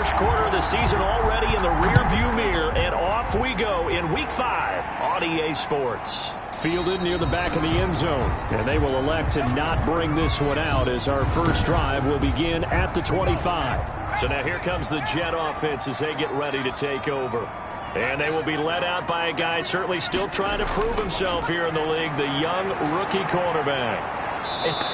First quarter of the season already in the rearview mirror, and off we go in Week 5 on EA Sports. Fielded near the back of the end zone, and they will elect to not bring this one out as our first drive will begin at the 25. So now here comes the Jet offense as they get ready to take over. And they will be led out by a guy certainly still trying to prove himself here in the league, the young rookie cornerback.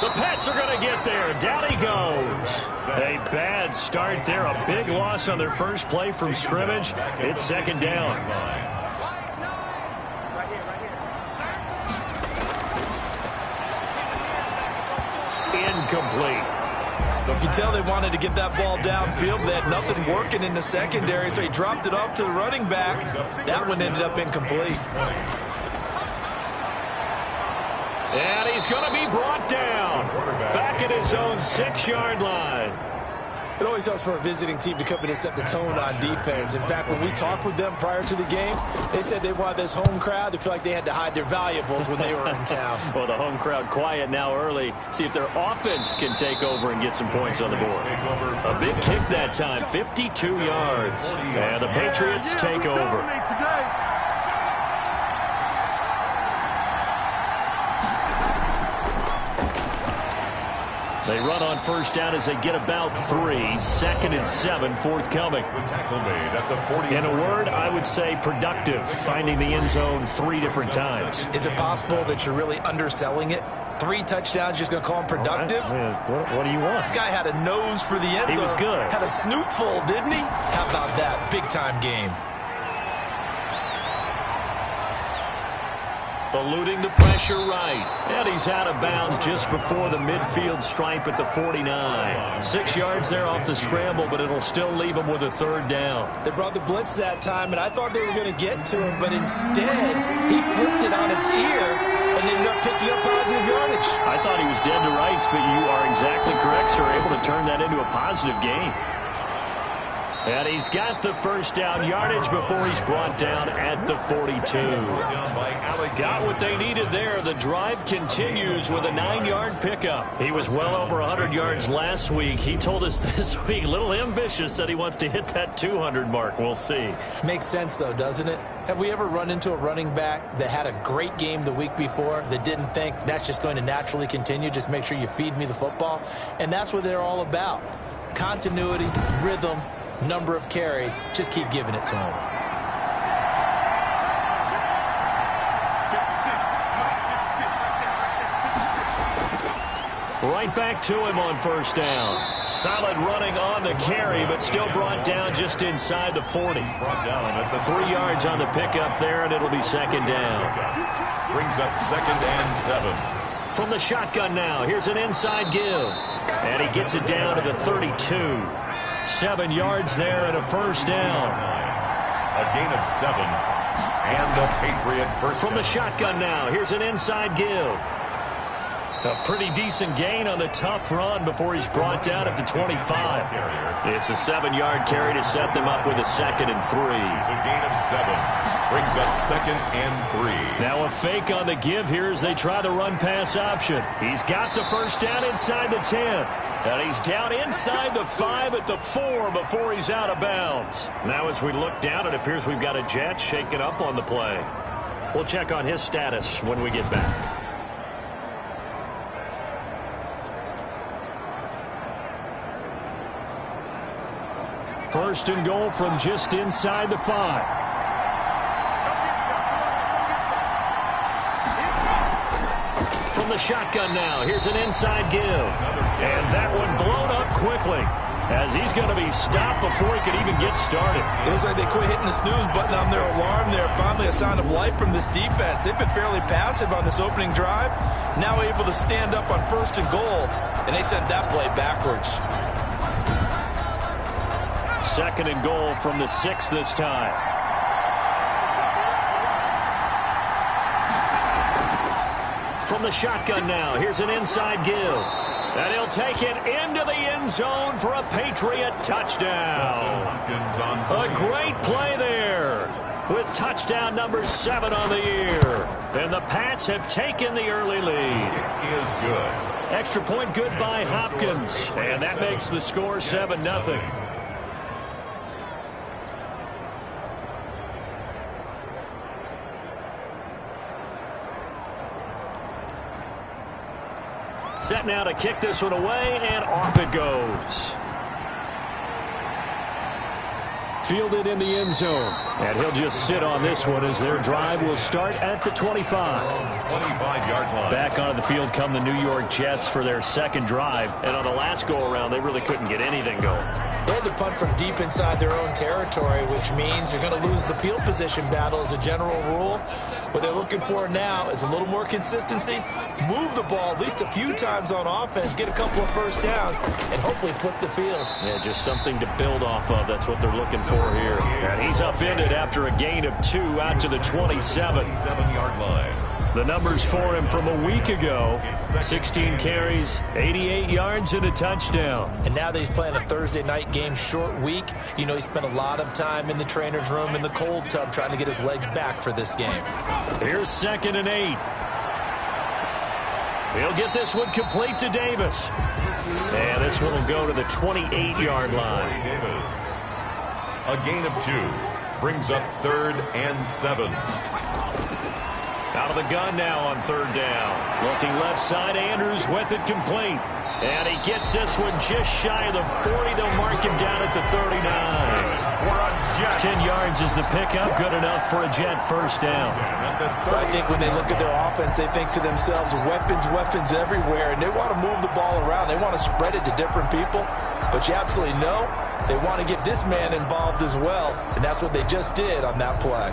The Pats are going to get there. Down he goes. A bad start there. A big loss on their first play from scrimmage. It's second down. Incomplete. You can tell they wanted to get that ball downfield. They had nothing working in the secondary, so he dropped it off to the running back. That one ended up incomplete. And he's going to be brought down. Back at his own 6-yard line. It always helps for a visiting team to come in and set the tone on defense. In fact, when we talked with them prior to the game, they said they wanted this home crowd to feel like they had to hide their valuables when they were in town. Well, the home crowd quiet now early. See if their offense can take over and get some points on the board. A big kick that time, 52 yards. And the Patriots take over. They run on first down as they get about 3. 2nd and 7 forthcoming. In a word, I would say productive, finding the end zone 3 different times. Is it possible that you're really underselling it? 3 touchdowns, just going to call him productive? What do you want? This guy had a nose for the end zone. He was good. Had a snootful, didn't he? How about that? Big-time game. Eluding the pressure right. And he's out of bounds just before the midfield stripe at the 49. 6 yards there off the scramble, but it'll still leave him with a 3rd down. They brought the blitz that time, and I thought they were going to get to him, but instead he flipped it on its ear and ended up picking up positive yardage. I thought he was dead to rights, but you are exactly correct, sir. Able to turn that into a positive gain. And he's got the first down yardage before he's brought down at the 42. Got what they needed there. The drive continues with a 9-yard pickup. He was well over 100 yards last week. He told us this week, a little ambitious, said he wants to hit that 200 mark. We'll see. Makes sense, though, doesn't it? Have we ever run into a running back that had a great game the week before that didn't think that's just going to naturally continue? Just make sure you feed me the football. And that's what they're all about. Continuity, rhythm, number of carries. Just keep giving it to him. Right back to him on first down. Solid running on the carry, but still brought down just inside the 40. 3 yards on the pickup there, and it'll be second down. Brings up 2nd and 7. From the shotgun now, here's an inside give. And he gets it down to the 32. 7 yards there and a first down. A gain of 7. And the Patriot first From the shotgun now, here's an inside give. A pretty decent gain on the tough run before he's brought down at the 25. It's a 7-yard carry to set them up with a 2nd and 3. It's a gain of 7. Brings up 2nd and 3. Now a fake on the give here as they try the run-pass option. He's got the first down inside the 10. And he's down inside the 5 at the 4 before he's out of bounds. Now as we look down, it appears we've got a Jet shaking up on the play. We'll check on his status when we get back. First and goal from just inside the 5. From the shotgun now, here's an inside give. And that one blown up quickly as he's going to be stopped before he could even get started. It looks like they quit hitting the snooze button on their alarm there. Finally a sign of life from this defense. They've been fairly passive on this opening drive. Now able to stand up on first and goal, and they sent that play backwards. 2nd and goal from the 6 this time. From the shotgun now, here's an inside give. And he'll take it into the end zone for a Patriot touchdown. A great play there with touchdown number 7 on the year. And the Pats have taken the early lead. Is good. Extra point good by Hopkins. And that makes the score 7-0. Set now to kick this one away, and off it goes. Fielded in the end zone. And he'll just sit on this one as their drive will start at the 25. 25-yard line. Back onto the field come the New York Jets for their second drive. And on the last go-around, they really couldn't get anything going. They had to punt from deep inside their own territory, which means you're going to lose the field position battle as a general rule. What they're looking for now is a little more consistency, move the ball at least a few times on offense, get a couple of first downs, and hopefully flip the field. Yeah, just something to build off of. That's what they're looking for here. And he's upended after a gain of 2 out to the 27. 27-yard line. The numbers for him from a week ago: 16 carries, 88 yards, and a touchdown. And now that he's playing a Thursday night game, short week, you know he spent a lot of time in the trainer's room in the cold tub trying to get his legs back for this game. Here's 2nd and 8. He'll get this one complete to Davis. And this one will go to the 28-yard line. Davis. A gain of 2 brings up 3rd and 7. Out of the gun now on 3rd down. Looking left side, Andrews with it complete. And he gets this one just shy of the 40. They'll mark him down at the 39. 10 yards is the pickup. Good enough for a Jet first down. I think when they look at their offense, they think to themselves, weapons everywhere, and they want to move the ball around. They want to spread it to different people. But you absolutely know they want to get this man involved as well, and that's what they just did on that play.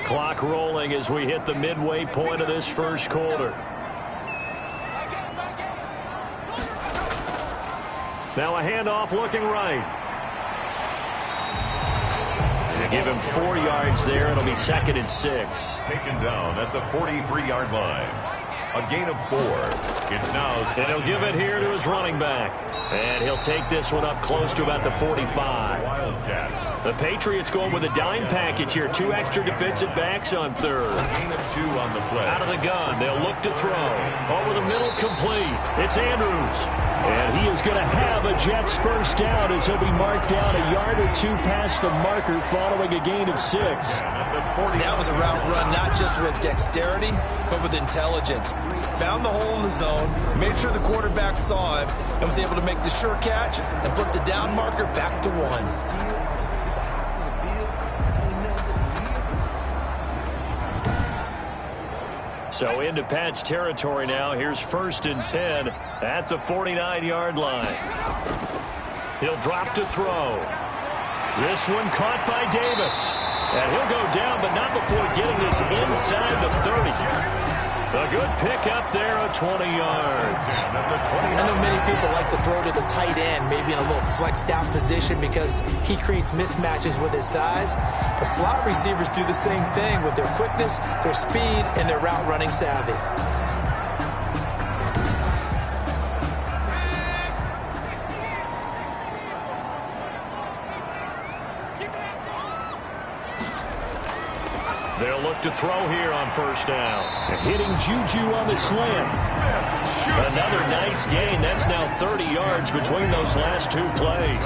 Clock rolling as we hit the midway point of this first quarter. Now a handoff looking right. They give him 4 yards there. It'll be 2nd and 6. Taken down at the 43-yard line. A gain of 4. It's now... And he'll give it here to his running back. And he'll take this one up close to about the 45. Wildcat. The Patriots going with a dime package here. 2 extra defensive backs on 3rd. Gain of 2 on the play. Out of the gun. They'll look to throw. Over the middle, complete. It's Andrews. And he is going to have a Jets first down as he'll be marked down a yard or 2 past the marker following a gain of 6. That was a route run not just with dexterity, but with intelligence. Found the hole in the zone, made sure the quarterback saw him, and was able to make the sure catch and flip the down marker back to 1. So into Pat's territory now. Here's 1st and 10 at the 49-yard line. He'll drop to throw. This one caught by Davis. And he'll go down, but not before getting this inside the 30. A good pickup there of 20 yards. I know many people like to throw to the tight end, maybe in a little flexed out position because he creates mismatches with his size. But slot receivers do the same thing with their quickness, their speed, and their route running savvy. They'll look to throw here on 1st down. Hitting Juju on the slant. Another nice gain. That's now 30 yards between those last 2 plays.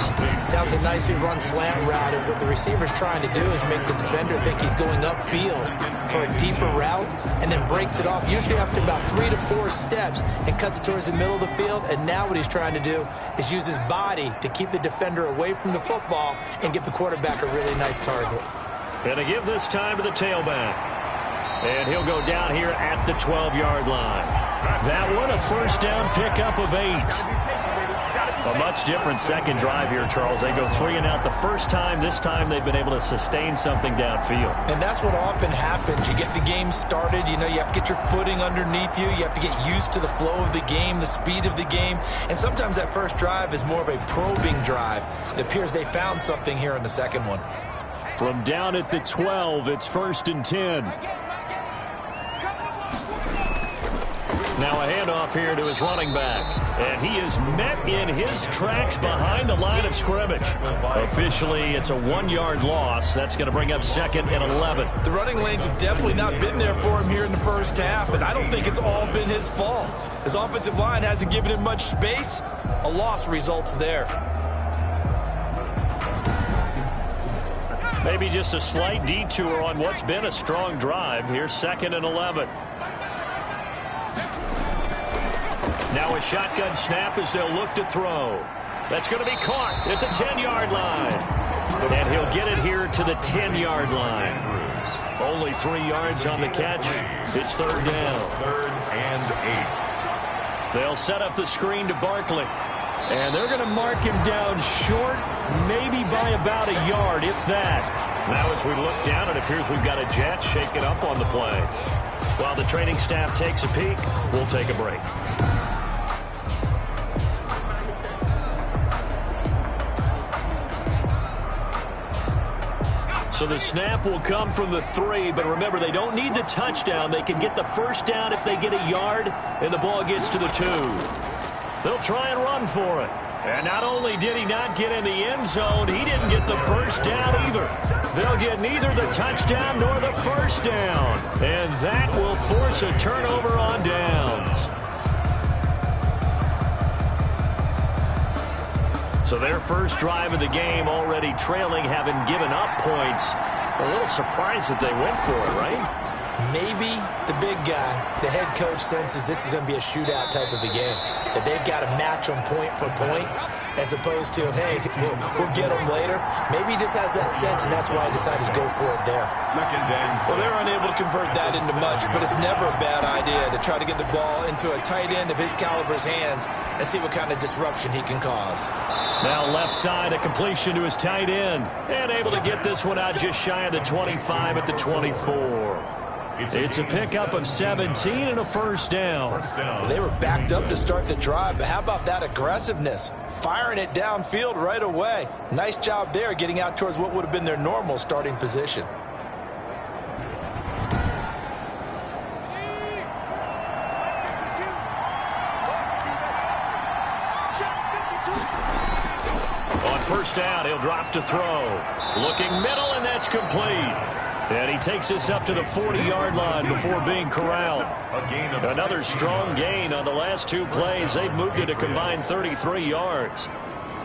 That was a nicely run slant route, and what the receiver's trying to do is make the defender think he's going upfield for a deeper route, and then breaks it off, usually after about 3 to 4 steps, and cuts towards the middle of the field. And now what he's trying to do is use his body to keep the defender away from the football and give the quarterback a really nice target. And to give this time to the tailback. And he'll go down here at the 12-yard line. That one, a 1st down pickup of 8. A much different second drive here, Charles. They go 3 and out the first time. This time they've been able to sustain something downfield. And that's what often happens. You get the game started. You know, you have to get your footing underneath you. You have to get used to the flow of the game, the speed of the game. And sometimes that first drive is more of a probing drive. It appears they found something here in the second one. From down at the 12, it's 1st and 10. Now a handoff here to his running back. And he is met in his tracks behind the line of scrimmage. Officially, it's a 1-yard loss. That's going to bring up 2nd and 11. The running lanes have definitely not been there for him here in the first half, and I don't think it's all been his fault. His offensive line hasn't given him much space. A loss results there. Maybe just a slight detour on what's been a strong drive. Here's 2nd and 11. Now a shotgun snap as they'll look to throw. That's going to be caught at the 10-yard line. And he'll get it here to the 10-yard line. Only 3 yards on the catch. It's 3rd down. 3rd and 8. They'll set up the screen to Barkley. And they're going to mark him down short, maybe by about a yard, if that. Now as we look down, it appears we've got a jet shaking up on the play. While the training staff takes a peek, we'll take a break. So the snap will come from the 3, but remember, they don't need the touchdown. They can get the first down if they get a yard, and the ball gets to the 2. They'll try and run for it. And not only did he not get in the end zone, he didn't get the first down either. They'll get neither the touchdown nor the first down. And that will force a turnover on downs. So their first drive of the game already trailing, having given up points. A little surprised that they went for it, right? Maybe the big guy, the head coach, senses this is going to be a shootout type of a game. That they've got to match them point for point, as opposed to, hey, we'll get them later. Maybe he just has that sense, and that's why he decided to go for it there. 2nd and 6. Well, they're unable to convert that into much, but it's never a bad idea to try to get the ball into a tight end of his caliber's hands and see what kind of disruption he can cause. Now left side, a completion to his tight end. And able to get this one out just shy of the 25 at the 24. It's a pickup of 17 and a first down. Well, they were backed up to start the drive, but how about that aggressiveness? Firing it downfield right away. Nice job there getting out towards what would have been their normal starting position. On first down, he'll drop to throw. Looking middle, and that's complete. And he takes this up to the 40-yard line before being corralled. Another strong gain on the last 2 plays. They've moved it a combined 33 yards.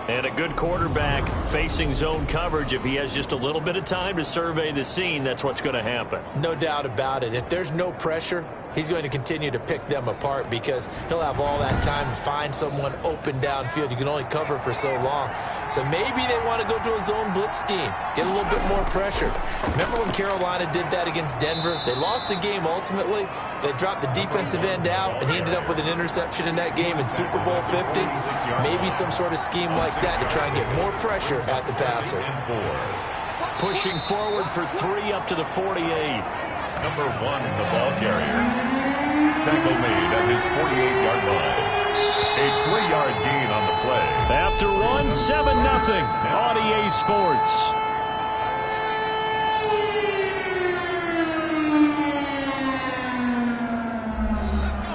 And a good quarterback facing zone coverage. If he has just a little bit of time to survey the scene, that's what's going to happen. No doubt about it. If there's no pressure, he's going to continue to pick them apart because he'll have all that time to find someone open downfield. You can only cover for so long. So maybe they want to go to a zone blitz scheme, get a little bit more pressure. Remember when Carolina did that against Denver? They lost the game ultimately. They dropped the defensive end out, and he ended up with an interception in that game in Super Bowl 50. Maybe some sort of scheme like that to try and get more pressure at the passer. Pushing forward for 3 up to the 48. Number 1, the ball carrier. Tackle made at his 48-yard line. A 3-yard gain on the play. After 1, 7-0 on EA Sports.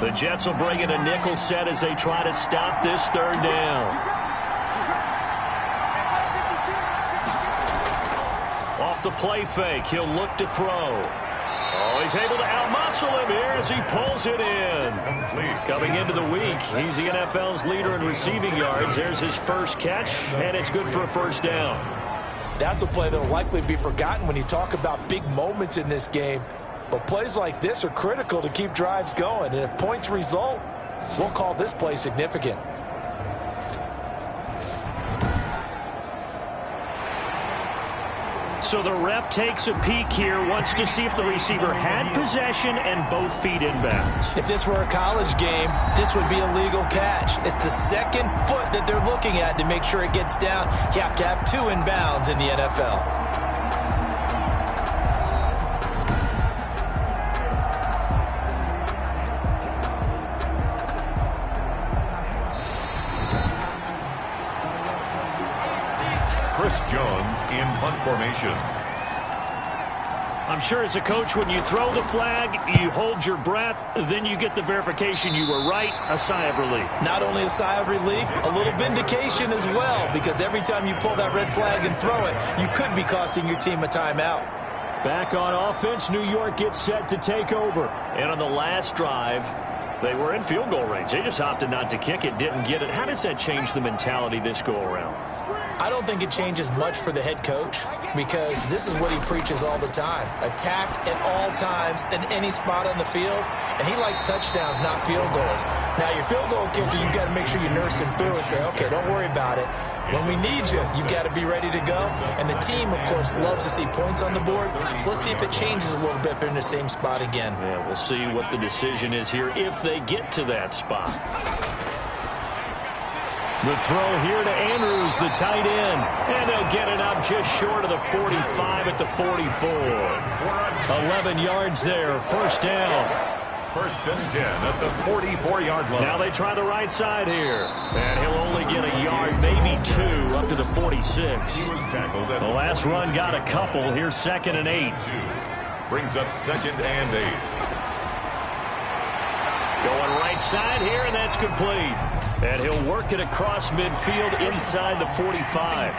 The Jets will bring in a nickel set as they try to stop this 3rd down. Off the play fake, he'll look to throw. Oh, he's able to outmuscle him here as he pulls it in. Coming into the week, he's the NFL's leader in receiving yards. There's his first catch, and it's good for a first down. That's a play that will likely be forgotten when you talk about big moments in this game. But plays like this are critical to keep drives going. And if points result, we'll call this play significant. So the ref takes a peek here, wants to see if the receiver had possession and both feet inbounds. If this were a college game, this would be a legal catch. It's the second foot that they're looking at to make sure it gets down. You have to have 2 inbounds in the NFL. Chris Jones in punt formation. I'm sure as a coach, when you throw the flag, you hold your breath, then you get the verification you were right, a sigh of relief. Not only a sigh of relief, a little vindication as well, because every time you pull that red flag and throw it, you could be costing your team a timeout. Back on offense, New York gets set to take over. And on the last drive, they were in field goal range. They just opted not to kick it, didn't get it. How does that change the mentality this go-around? I don't think it changes much for the head coach because this is what he preaches all the time. Attack at all times in any spot on the field, and he likes touchdowns, not field goals. Now, your field goal kicker, you've got to make sure you nurse him through and say, okay, don't worry about it. When we need you, you've got to be ready to go. And the team, of course, loves to see points on the board. So let's see if it changes a little bit if they're in the same spot again. Yeah, we'll see what the decision is here if they get to that spot. The throw here to Andrews, the tight end. And they'll get it up just short of the 45 at the 44. 11 yards there, first down. First and 10 at the 44-yard line. Now they try the right side here. And he'll only get a yard, maybe two, up to the 46. He was tackled at the last run got a couple. Here's 2nd and 8. Brings up 2nd and 8. Going right side here, and that's complete. And he'll work it across midfield inside the 45.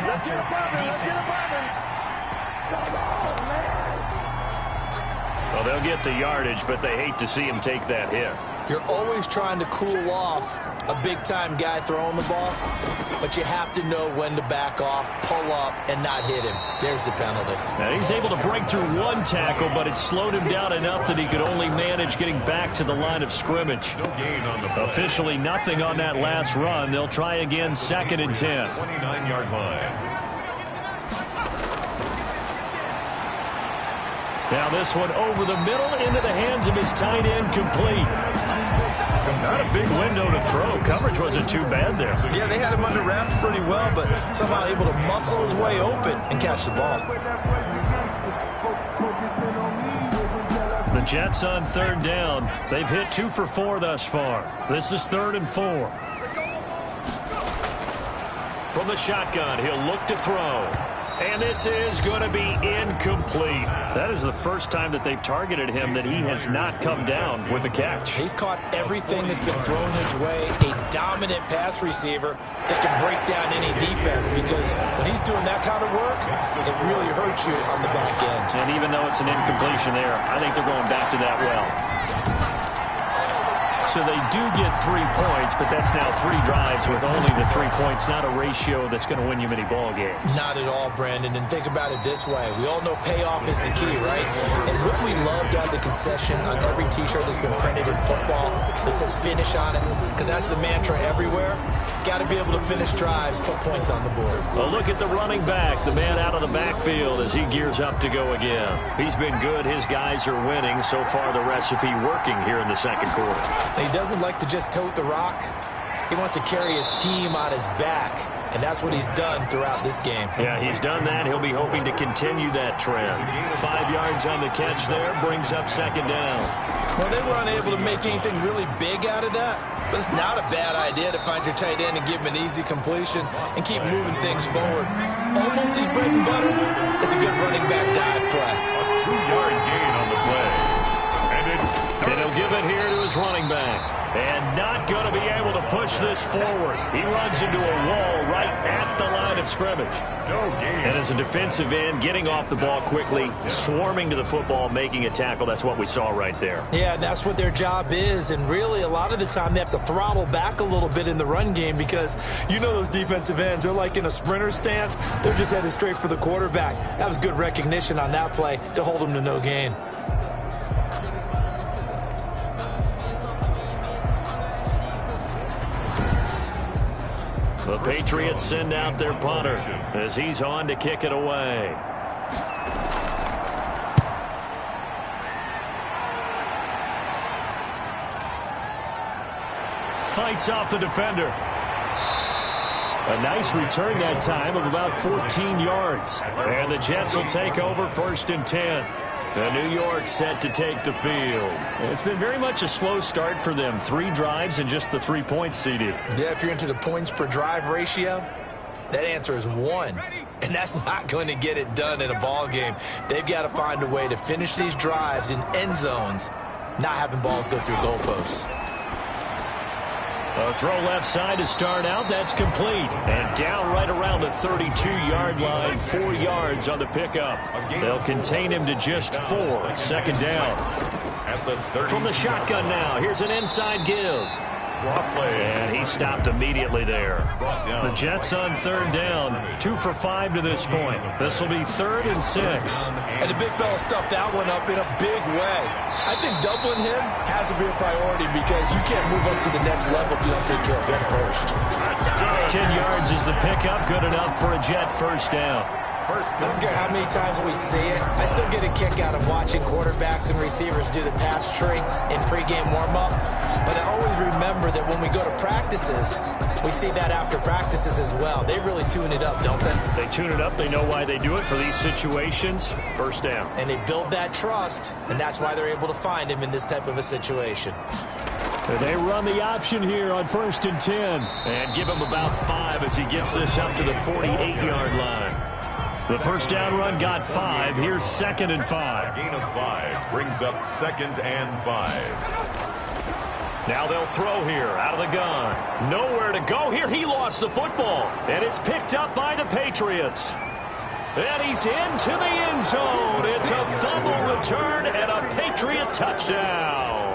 Well, they'll get the yardage, but they hate to see him take that hit. You're always trying to cool off a big-time guy throwing the ball, but you have to know when to back off, pull up, and not hit him. There's the penalty. Now, he's able to break through one tackle, but it slowed him down enough that he could only manage getting back to the line of scrimmage. No gain on the play. Officially nothing on that last run. They'll try again, 2nd and 10. 29-yard line. Now this one over the middle into the hands of his tight end, complete. Not a big window to throw. Coverage wasn't too bad there. Yeah, they had him under wraps pretty well, but somehow able to muscle his way open and catch the ball. The Jets on 3rd down. They've hit 2 for 4 thus far. This is 3rd and 4. From the shotgun, he'll look to throw. And this is going to be incomplete. That is the first time that they've targeted him that he has not come down with a catch. He's caught everything that's been thrown his way. A dominant pass receiver that can break down any defense because when he's doing that kind of work, it really hurts you on the back end. And even though it's an incompletion there, I think they're going back to that well. So they do get 3 points, but that's now 3 drives with only the 3 points. Not a ratio that's going to win you many ball games. Not at all, Brandon. And think about it this way. We all know payoff is the key, right? And what we love to have the concession on every T-shirt that's been printed in football that says finish on it, because that's the mantra everywhere. Got to be able to finish drives, put points on the board. Well, look at the running back, the man out of the backfield as he gears up to go again. He's been good. His guys are winning. So far, the recipe working here in the 2nd quarter. He doesn't like to just tote the rock. He wants to carry his team on his back, and that's what he's done throughout this game. Yeah, he's done that. He'll be hoping to continue that trend. 5 yards on the catch there, brings up 2nd down. Well, they were unable to make anything really big out of that, but it's not a bad idea to find your tight end and give him an easy completion and keep moving things forward. Almost his bread and butter is a good running back dive play. A 2-yard gain on the play. And he'll give it here to his running back. And not going to be able to push this forward. He runs into a wall right at the line of scrimmage. No gain. And as a defensive end, getting off the ball quickly, swarming to the football, making a tackle. That's what we saw right there. Yeah, that's what their job is. And really, a lot of the time, they have to throttle back a little bit in the run game because you know those defensive ends, they're like in a sprinter stance. They're just headed straight for the quarterback. That was good recognition on that play to hold them to no gain. The Patriots send out their punter as he's on to kick it away. Fights off the defender. A nice return that time of about 14 yards. And the Jets will take over 1st and 10. And New York set to take the field. It's been very much a slow start for them. 3 drives and just the 3 points, CD. Yeah, if you're into the points per drive ratio, that answer is 1. And that's not going to get it done in a ball game. They've got to find a way to finish these drives in end zones, not having balls go through goalposts. A throw left side to start out. That's complete. And down right around the 32-yard line. 4 yards on the pickup. They'll contain him to just 4. Second down. From the shotgun now. Here's an inside give. And he stopped immediately there. The Jets on third down. 2 for 5 to this point. This will be 3rd and 6. And the big fella stuffed that one up in a big way. I think doubling him has to be a priority because you can't move up to the next level if you don't take care of him first. 10 yards is the pickup. Good enough for a Jet first down. I don't care how many times we see it. I still get a kick out of watching quarterbacks and receivers do the pass tree in pregame warm-up. But I always remember that when we go to practices, we see that after practices as well. They really tune it up, don't they? They tune it up. They know why they do it for these situations. First down. And they build that trust, and that's why they're able to find him in this type of a situation. They run the option here on 1st and 10. And give him about 5 as he gets this up to the 48-yard line. The first down run got 5. Here's 2nd and 5. A gain of 5 brings up 2nd and 5. Now they'll throw here out of the gun. Nowhere to go here. He lost the football. And it's picked up by the Patriots. And he's into the end zone. It's a fumble return and a Patriot touchdown.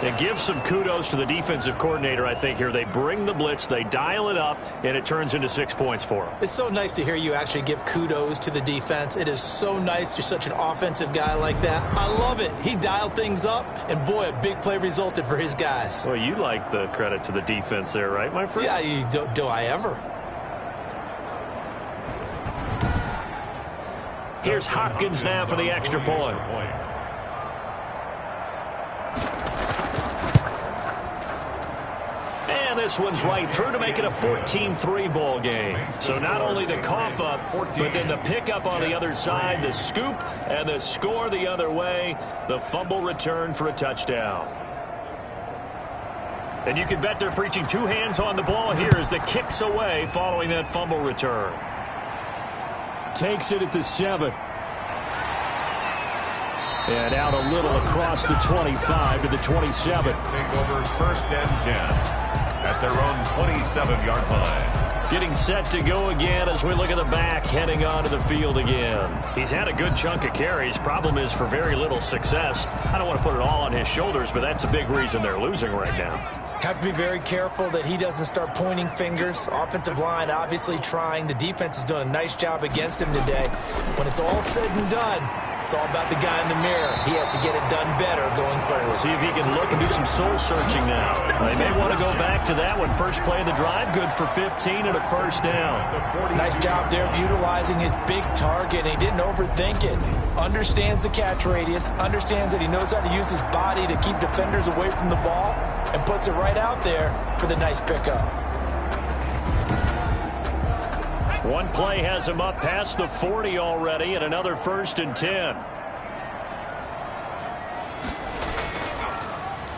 It gives some kudos to the defensive coordinator, I think, here. They bring the blitz, they dial it up, and it turns into 6 points for them. It's so nice to hear you actually give kudos to the defense. It is so nice. You're such an offensive guy like that. I love it. He dialed things up, and boy, a big play resulted for his guys. Well, you like the credit to the defense there, right, my friend? Yeah, do I ever? Here's Hopkins now for the extra point. And this one's right through to make it a 14-3 ball game. So not only the cough up, but then the pickup on the other side, the scoop, and the score the other way. The fumble return for a touchdown. And you can bet they're preaching 2 hands on the ball here as the kick's away following that fumble return. Takes it at the 7. And out a little across the 25 to the 27. Take over 1st and 10. At their own 27-yard line. Getting set to go again as we look at the back, heading onto the field again. He's had a good chunk of carries. Problem is for very little success. I don't want to put it all on his shoulders, but that's a big reason they're losing right now. Have to be very careful that he doesn't start pointing fingers. Offensive line obviously trying. The defense is doing a nice job against him today. When it's all said and done, it's all about the guy in the mirror. He has to get it done better going forward. See if he can look and do some soul searching now. They may want to go back to that one. First play of the drive, good for 15 and a first down. Nice job there of utilizing his big target. He didn't overthink it. Understands the catch radius. Understands that he knows how to use his body to keep defenders away from the ball. And puts it right out there for the nice pickup. One play has him up past the 40 already, and another 1st and 10.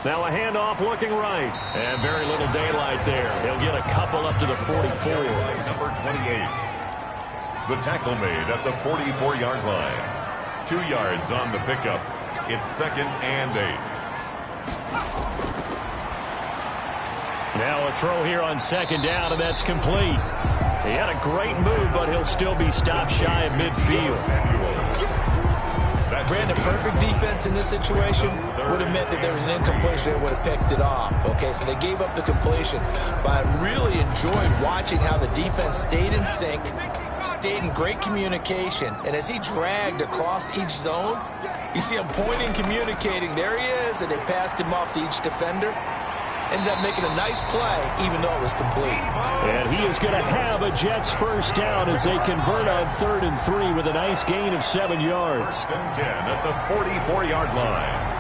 Now a handoff looking right. And very little daylight there. He'll get a couple up to the 44. Number 28. The tackle made at the 44-yard line. 2 yards on the pickup. It's 2nd and 8. Now a throw here on 2nd down, and that's complete. He had a great move, but he'll still be stopped shy of midfield. Brandon, perfect defense in this situation would have meant that there was an incompletion that would have picked it off. Okay, so they gave up the completion. But I really enjoyed watching how the defense stayed in sync, stayed in great communication, and as he dragged across each zone, you see him pointing, communicating. There he is, and they passed him off to each defender. Ended up making a nice play, even though it was complete. And he is going to have a Jets first down as they convert on 3rd and 3 with a nice gain of 7 yards. 1st and 10 at the 44-yard line.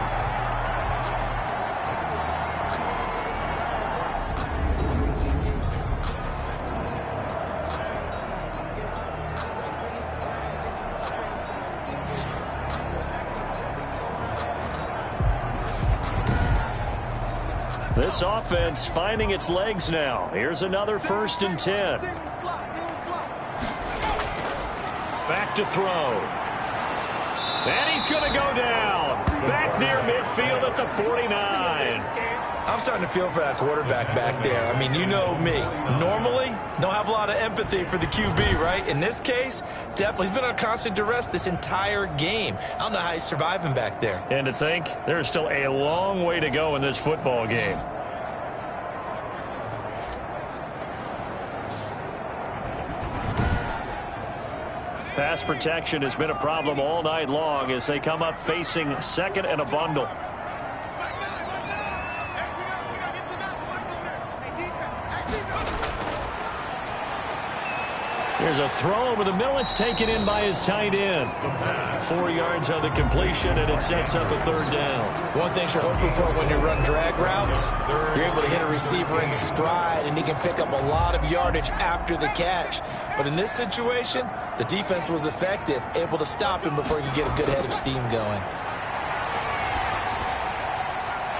This offense finding its legs now. Here's another 1st and 10. Back to throw. And he's going to go down. Back near midfield at the 49. I'm starting to feel for that quarterback back there. I mean, you know me. Normally, don't have a lot of empathy for the QB, right? In this case, definitely. He's been under constant duress this entire game. I don't know how he's surviving back there. And to think, there's still a long way to go in this football game. Pass protection has been a problem all night long as they come up facing 2nd and a bundle. There's a throw over the middle. It's taken in by his tight end. 4 yards on the completion, and it sets up a 3rd down. One thing you're hoping for when you run drag routes, you're able to hit a receiver in stride, and he can pick up a lot of yardage after the catch. But in this situation, the defense was effective, able to stop him before he could get a good head of steam going.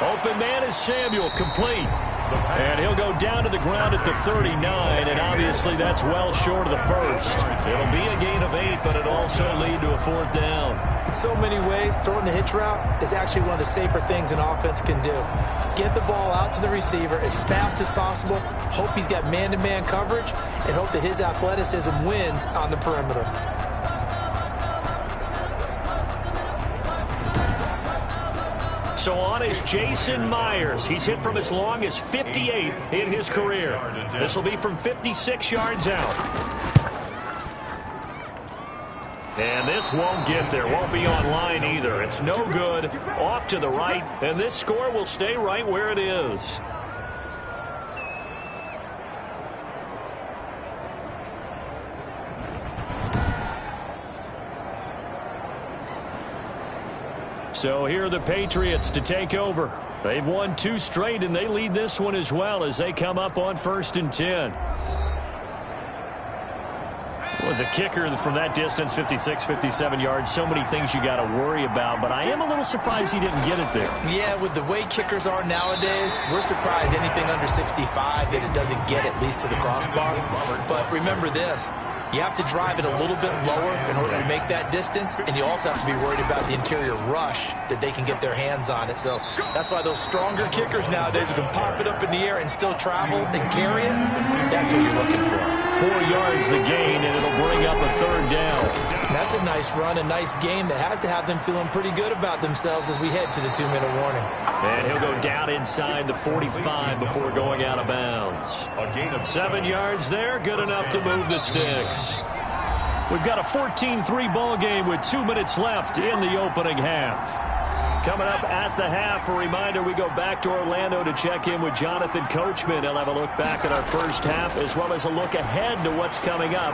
Open man is Samuel, complete. And he'll go down to the ground at the 39, and obviously that's well short of the 1st. It'll be a gain of 8, but it'll also lead to a 4th down. In so many ways, throwing the hitch route is actually one of the safer things an offense can do. Get the ball out to the receiver as fast as possible, hope he's got man-to-man coverage, and hope that his athleticism wins on the perimeter. So on is Jason Myers. He's hit from as long as 58 in his career. This will be from 56 yards out. And this won't get there. Won't be on line either. It's no good. Off to the right. And this score will stay right where it is. So here are the Patriots to take over. They've won 2 straight, and they lead this one as well as they come up on 1st and 10. Was a kicker from that distance, 56, 57 yards. So many things you got to worry about, but I am a little surprised he didn't get it there. Yeah, with the way kickers are nowadays, we're surprised anything under 65 that it doesn't get at least to the crossbar. But remember this. You have to drive it a little bit lower in order to make that distance, and you also have to be worried about the interior rush that they can get their hands on it. So that's why those stronger kickers nowadays who can pop it up in the air and still travel and carry it, that's what you're looking for. 4 yards the gain, and it'll bring up a 3rd down. That's a nice run, a nice game that has to have them feeling pretty good about themselves as we head to the 2-minute warning. And he'll go down inside the 45 before going out of bounds. A gain of 7 yards there, good enough to move the sticks. We've got a 14-3 ball game with 2 minutes left in the opening half. Coming up at the half, a reminder, we go back to Orlando to check in with Jonathan Coachman. He'll have a look back at our first half as well as a look ahead to what's coming up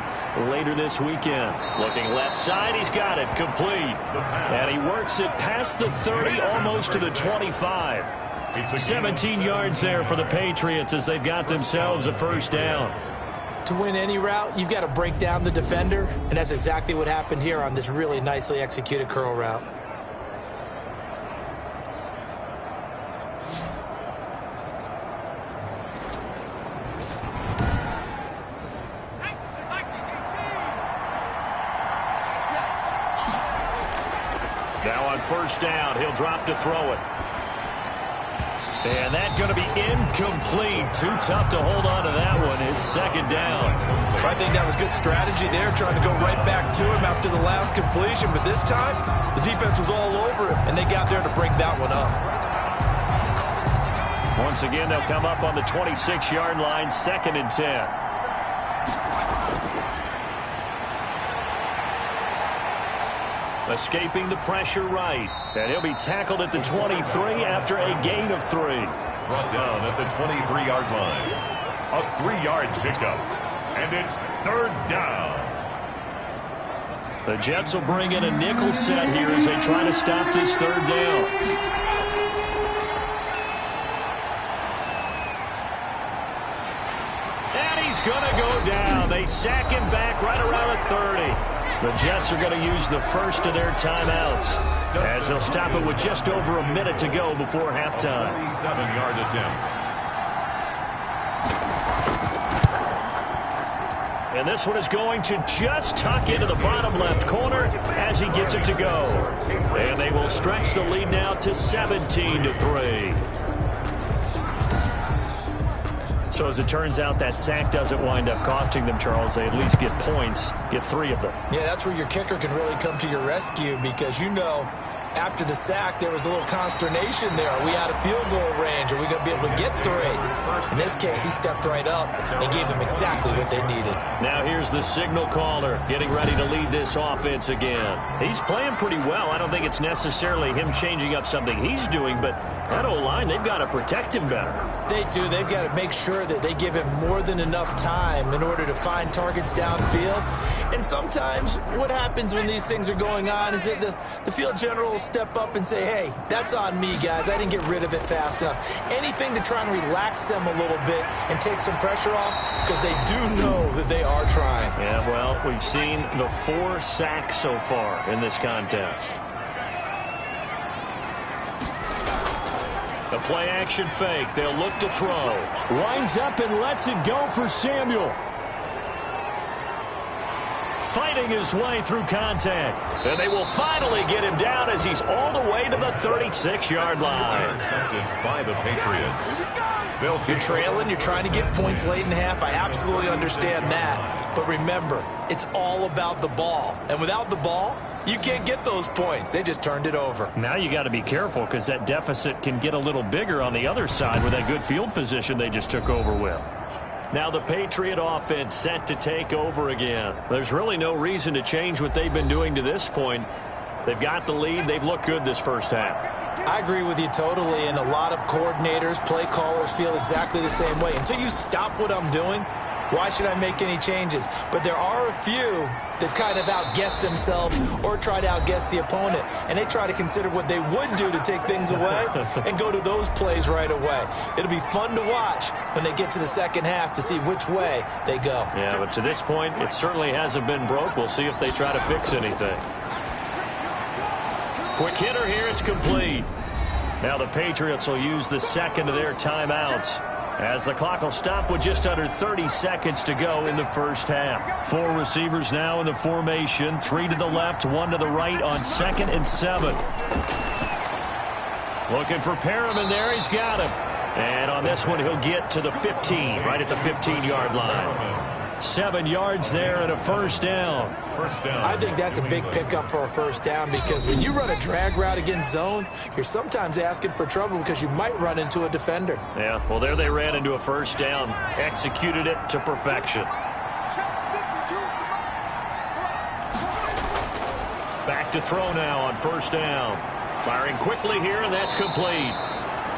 later this weekend. Looking left side, he's got it complete. And he works it past the 30, almost to the 25. 17 yards there for the Patriots as they've got themselves a 1st down. To win any route, you've got to break down the defender, and that's exactly what happened here on this really nicely executed curl route. Now on 1st down, he'll drop to throw it. And that's going to be incomplete. Too tough to hold on to that one. It's 2nd down. I think that was good strategy there, trying to go right back to him after the last completion. But this time, the defense was all over him, and they got there to break that one up. Once again, they'll come up on the 26-yard line, 2nd and 10. Escaping the pressure right. And he'll be tackled at the 23 after a gain of 3. brought down at the 23-yard line. A 3-yard pickup. And it's 3rd down. The Jets will bring in a nickel set here as they try to stop this 3rd down. And he's going to go down. They sack him back right around the 30. The Jets are going to use the first of their timeouts. as they'll stop it with just over a minute to go before halftime. 37-yard attempt. And this one is going to just tuck into the bottom left corner as he gets it to go. And they will stretch the lead now to 17-3. So as it turns out, that sack doesn't wind up costing them, Charles. They at least get points, get 3 of them. Yeah, that's where your kicker can really come to your rescue, because you know after the sack there was a little consternation there. Are we out of field goal range? Are we going to be able to get 3? In this case, he stepped right up and gave them exactly what they needed. Now here's the signal caller getting ready to lead this offense again. He's playing pretty well. I don't think it's necessarily him changing up something he's doing, but that O-line, they've got to protect him better. They do. They've got to make sure that they give him more than enough time in order to find targets downfield. And sometimes what happens when these things are going on is that the field general will step up and say, hey, that's on me, guys. I didn't get rid of it fast enough. Anything to try and relax them a little bit and take some pressure off, because they do know that they are trying. Yeah, well, we've seen the 4 sacks so far in this contest. The play-action fake. They'll look to throw. Lines up and lets it go for Samuel. Fighting his way through contact. And they will finally get him down as he's all the way to the 36-yard line. Intercepted by the Patriots. You're trailing. You're trying to get points late in half. I absolutely understand that. But remember, it's all about the ball. And without the ball, you can't get those points. They just turned it over. Now you got to be careful, because that deficit can get a little bigger on the other side with that good field position they just took over with. Now the Patriot offense set to take over again. There's really no reason to change what they've been doing to this point. They've got the lead. They've looked good this first half. I agree with you totally, and a lot of coordinators, play callers feel exactly the same way. Until you stop what I'm doing, why should I make any changes? But there are a few that kind of outguess themselves or try to outguess the opponent, and they try to consider what they would do to take things away and go to those plays right away. It'll be fun to watch when they get to the second half to see which way they go. Yeah, but to this point, it certainly hasn't been broke. We'll see if they try to fix anything. Quick hitter here, it's complete. Now the Patriots will use the second of their timeouts, as the clock will stop with just under 30 seconds to go in the first half. 4 receivers now in the formation. 3 to the left, 1 to the right on 2nd and 7. Looking for Perriman there. He's got him. And on this one, he'll get to the 15, right at the 15-yard line. 7 yards there and a first down. I think that's a big pickup for a first down, because when you run a drag route against zone, you're sometimes asking for trouble because you might run into a defender. Yeah, well, there they ran into a first down, executed it to perfection. Back to throw now on first down. Firing quickly here, and that's complete.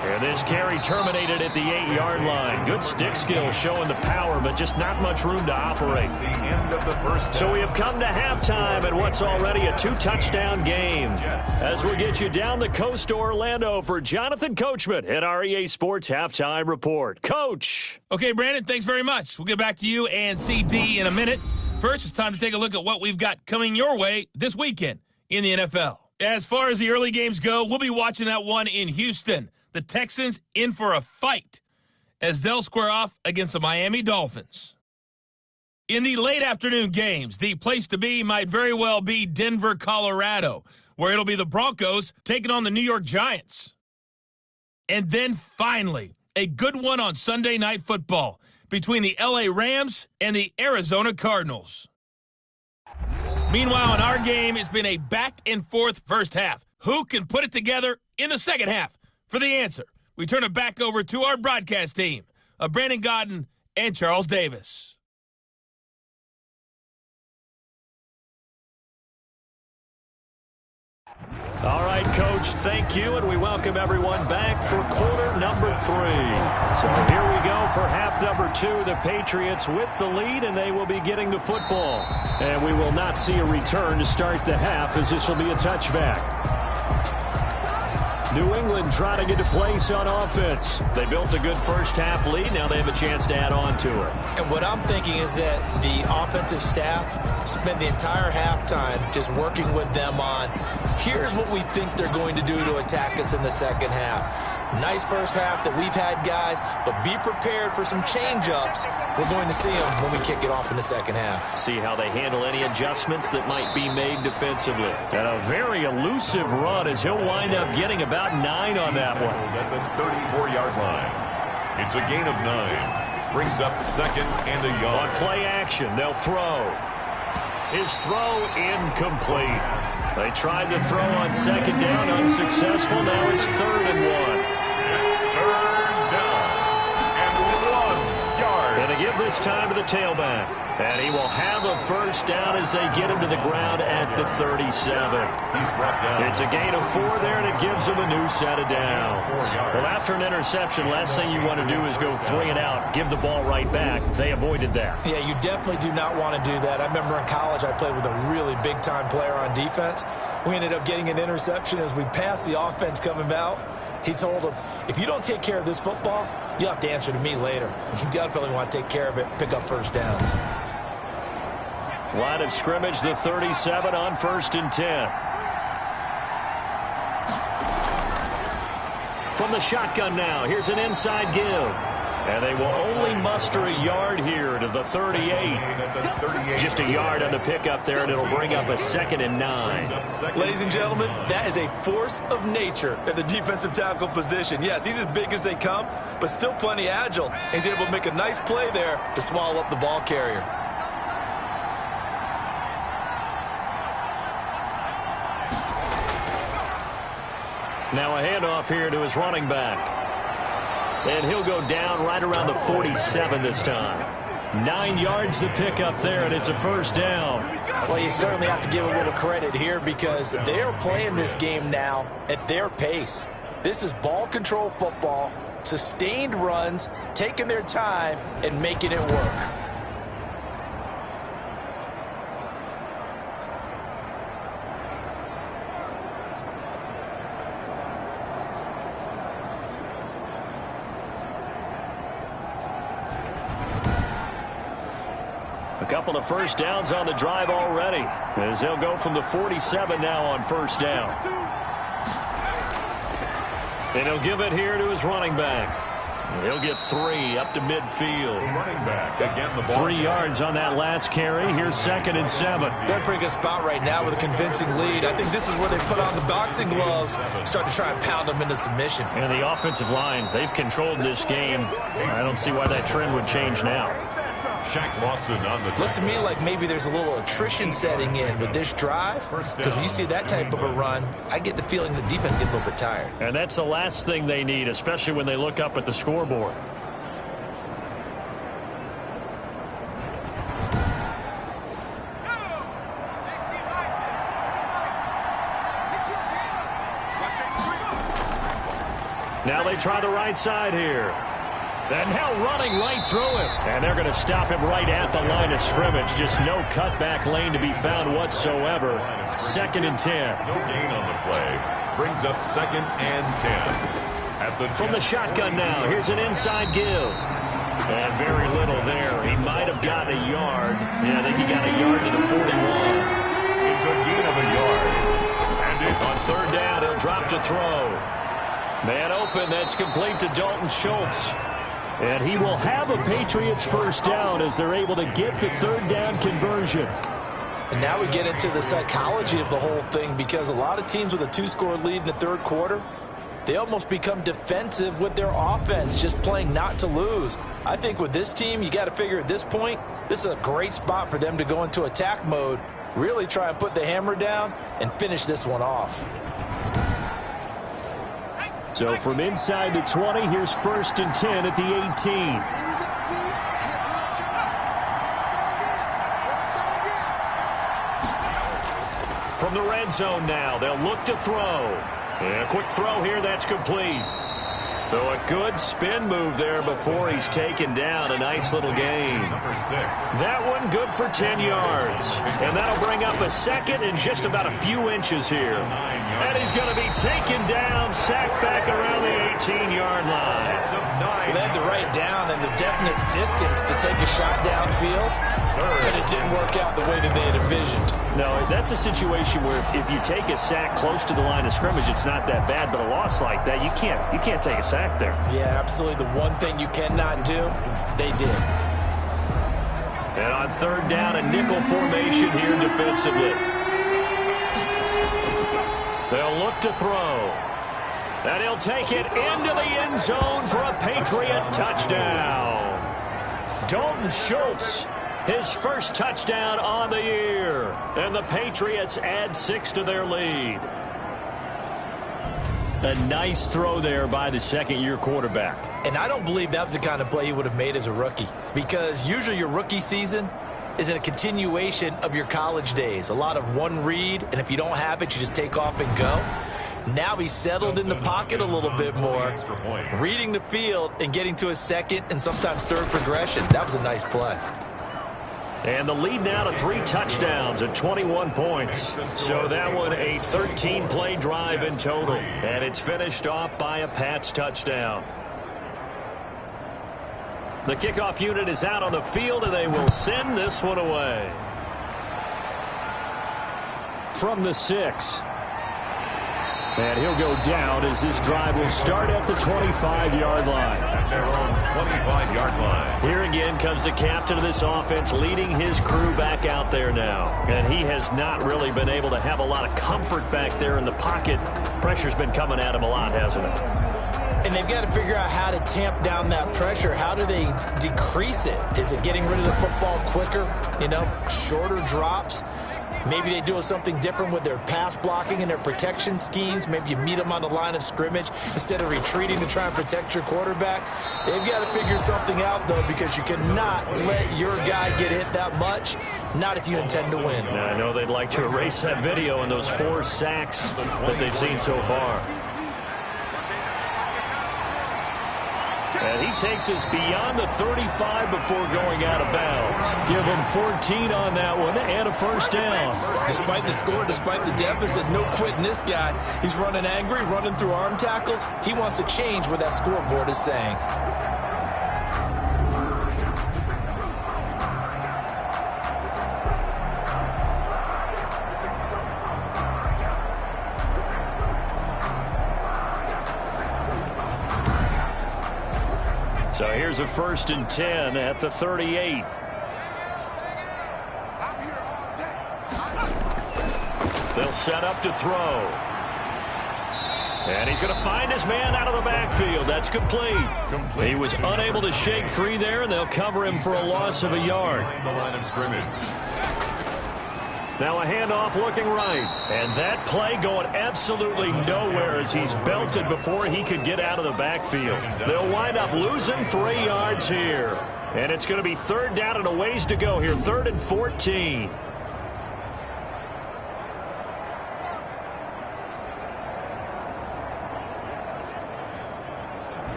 And this carry terminated at the 8-yard line. Good stick skill showing the power, but just not much room to operate. The end of the first. So we have come to halftime in what's already a 2-touchdown game. As we get you down the coast to Orlando for Jonathan Coachman at our EA Sports Halftime Report. Coach. Okay, Brandon, thanks very much. We'll get back to you and CD in a minute. First, it's time to take a look at what we've got coming your way this weekend in the NFL. As far as the early games go, we'll be watching that one in Houston. The Texans in for a fight as they'll square off against the Miami Dolphins. In the late afternoon games, the place to be might very well be Denver, Colorado, where it'll be the Broncos taking on the New York Giants. And then finally, a good one on Sunday Night Football between the LA Rams and the Arizona Cardinals. Meanwhile, in our game, it's been a back-and-forth first half. Who can put it together in the second half? For the answer, we turn it back over to our broadcast team of Brandon Gaudin and Charles Davis. All right, Coach, thank you, and we welcome everyone back for quarter number 3. So here we go for half number 2. The Patriots with the lead, and they will be getting the football. And we will not see a return to start the half, as this will be a touchback. New England trying to get a place on offense. They built a good first half lead. Now they have a chance to add on to it. And what I'm thinking is that the offensive staff spent the entire halftime just working with them on, here's what we think they're going to do to attack us in the second half. Nice first half that we've had, guys, but be prepared for some change-ups. We're going to see them when we kick it off in the second half. See how they handle any adjustments that might be made defensively. And a very elusive run as he'll wind up getting about 9 on that one. At the 34-yard line. It's a gain of 9. Brings up second and a yard. On play action, they'll throw. His throw incomplete. They tried to throw on second down, unsuccessful. Now it's 3rd and 1. Third down and 1 yard. And they give this time to the tailback. And he will have a first down as they get him to the ground at the 37. He's brought down. It's a gain of 4 there, and it gives them a new set of downs. Well, after an interception, last thing you want to do is go 3 and out, give the ball right back. They avoided that. Yeah, you definitely do not want to do that. I remember in college I played with a really big-time player on defense. We ended up getting an interception as we passed the offense coming out. He told him, if you don't take care of this football, you'll have to answer to me later. You definitely want to take care of it, pick up first downs. Line of scrimmage, the 37 on 1st and 10. From the shotgun now, here's an inside give. And they will only muster a yard here to the 38. Just a yard on the pickup there, and it'll bring up a 2nd and 9. Ladies and gentlemen, that is a force of nature at the defensive tackle position. Yes, he's as big as they come, but still plenty agile. He's able to make a nice play there to swallow up the ball carrier. Now a handoff here to his running back. And he'll go down right around the 47 this time. 9 yards to pick up there, and it's a first down. Well, you certainly have to give a little credit here because they are playing this game now at their pace. This is ball control football, sustained runs, taking their time, and making it work. A couple of first downs on the drive already, as they'll go from the 47 now on first down. And he'll give it here to his running back. He'll get 3 up to midfield. Running back again. The ball 3 yards on that last carry. Here's 2nd and 7. They're in a pretty good spot right now with a convincing lead. I think this is where they put on the boxing gloves, start to try and pound them into submission. And the offensive line, they've controlled this game. I don't see why that trend would change now. Shaq Lawson on the Looks to me like maybe there's a little attrition setting in with this drive, because when you see that type of a run, I get the feeling the defense gets a little bit tired. And that's the last thing they need, especially when they look up at the scoreboard. Now they try the right side here. And now running right through him. And they're going to stop him right at the line of scrimmage. Just no cutback lane to be found whatsoever. 2nd and 10. No gain on the play. Brings up 2nd and 10. From the shotgun now, here's an inside give. And very little there. He might have gotten a yard. Yeah, I think he got a yard to the 41. It's a gain of a yard. And on 3rd down, he'll drop to throw. Man open, that's complete to Dalton Schultz. And he will have a Patriots first down as they're able to get the 3rd down conversion. And now we get into the psychology of the whole thing, because a lot of teams with a 2-score lead in the 3rd quarter, they almost become defensive with their offense, just playing not to lose. I think with this team, you got to figure at this point, this is a great spot for them to go into attack mode, really try and put the hammer down and finish this one off. So from inside the 20, here's 1st and 10 at the 18. From the red zone now, they'll look to throw. And a quick throw here, that's complete. So a good spin move there before he's taken down. A nice little gain. number 6. That one good for 10 yards. And that'll bring up a 2nd and just about a few inches here. And he's going to be taken down, sacked back around the 18-yard line. Well, they had the right down and the definite distance to take a shot downfield, but it didn't work out the way that they had envisioned. No, that's a situation where if you take a sack close to the line of scrimmage, it's not that bad, but a loss like that, you can't take a sack there. Yeah, absolutely. The one thing you cannot do, they did. And on third down, a nickel formation here defensively. They'll look to throw. And he'll take it into the end zone for a Patriot touchdown. Dalton Schultz, his first touchdown on the year. And the Patriots add 6 to their lead. A nice throw there by the second-year quarterback. And I don't believe that was the kind of play he would have made as a rookie, because usually your rookie season is a continuation of your college days. A lot of one read, and if you don't have it, you just take off and go. Now he's settled in the pocket a little bit more, reading the field and getting to his second and sometimes third progression. That was a nice play. And the lead now to 3 touchdowns at 21 points. So that one a 13-play drive in total. And it's finished off by a Pats touchdown. The kickoff unit is out on the field, and they will send this one away. From the 6. And he'll go down as this drive will start at the 25-yard line. At their own 25-yard line. Here again comes the captain of this offense leading his crew back out there now. And he has not really been able to have a lot of comfort back there in the pocket. Pressure's been coming at him a lot, hasn't it? And they've got to figure out how to tamp down that pressure. How do they decrease it? Is it getting rid of the football quicker? Shorter drops? Maybe they do something different with their pass blocking and their protection schemes. Maybe you meet them on the line of scrimmage instead of retreating to try and protect your quarterback. They've got to figure something out, though, because you cannot let your guy get hit that much, not if you intend to win. I know they'd like to erase that video and those 4 sacks that they've seen so far. And he takes us beyond the 35 before going out of bounds. Give him 14 on that one and a first down. Despite the score, despite the deficit, no quitting this guy. He's running angry, running through arm tackles. He wants to change what that scoreboard is saying. So here's a 1st and 10 at the 38. They'll set up to throw. And he's going to find his man out of the backfield. That's complete. He was unable to shake free there, and they'll cover him for a loss of a yard. The line of scrimmage. Now a handoff looking right. And that play going absolutely nowhere as he's belted before he could get out of the backfield. They'll wind up losing 3 yards here. And it's going to be 3rd down and a ways to go here. 3rd and 14.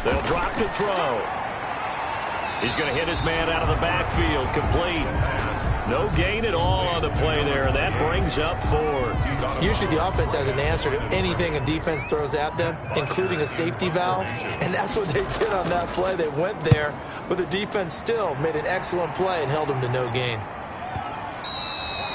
They'll drop to throw. He's going to hit his man out of the backfield. Complete. No gain at all on the play there, and that brings up 4th. Usually the offense has an answer to anything a defense throws at them, including a safety valve, and that's what they did on that play. They went there, but the defense still made an excellent play and held them to no gain.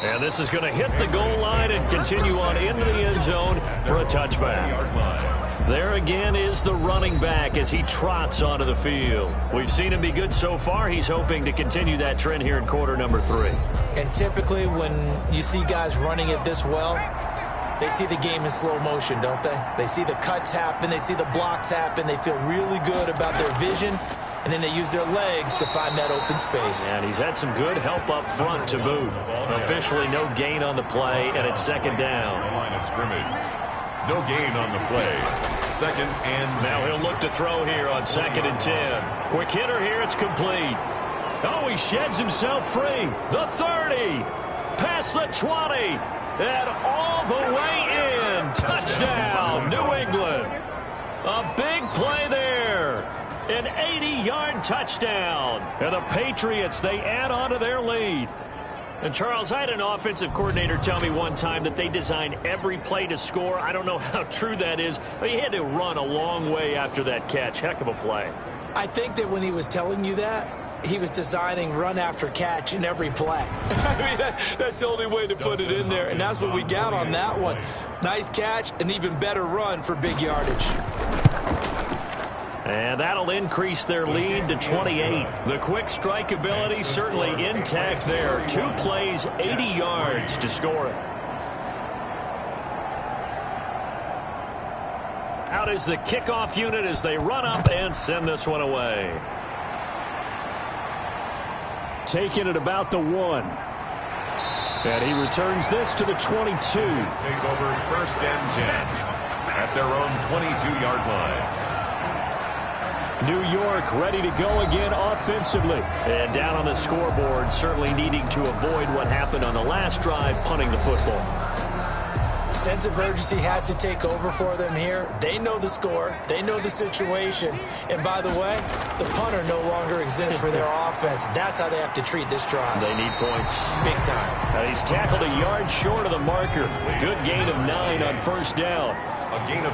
And this is going to hit the goal line and continue on into the end zone for a touchback. There again is the running back as he trots onto the field. We've seen him be good so far. He's hoping to continue that trend here in quarter number 3. And typically when you see guys running it this well, they see the game in slow motion, don't they? They see the cuts happen. They see the blocks happen. They feel really good about their vision. And then they use their legs to find that open space. And he's had some good help up front to boot. Officially no gain on the play, and it's 2nd down. Line of scrimmage. No gain on the play. 2nd and now he'll look to throw here on 2nd and 10. Quick hitter here. It's complete. Oh, he sheds himself free. The 30. Past the 20. And all the way in. Touchdown, New England. A big play there. An 80-yard touchdown. And the Patriots, they add on to their lead. And Charles, I had an offensive coordinator tell me one time that they designed every play to score. I don't know how true that is, but he had to run a long way after that catch. Heck of a play. I think that when he was telling you that, he was designing run after catch in every play. I mean, that's the only way to put it in there, and that's what we got on that one. Nice catch, an even better run for big yardage. And that'll increase their lead to 28. The quick strike ability certainly intact there. 2 plays, 80 yards to score it. Out is the kickoff unit as they run up and send this one away. Taking it about the 1. And he returns this to the 22. Take over 1st and 10 at their own 22-yard line. New York ready to go again offensively. And down on the scoreboard, certainly needing to avoid what happened on the last drive, punting the football. Sense of urgency has to take over for them here. They know the score. They know the situation. And by the way, the punter no longer exists for their offense. That's how they have to treat this drive. They need points. Big time. And he's tackled a yard short of the marker. Good gain of 9 on 1st down.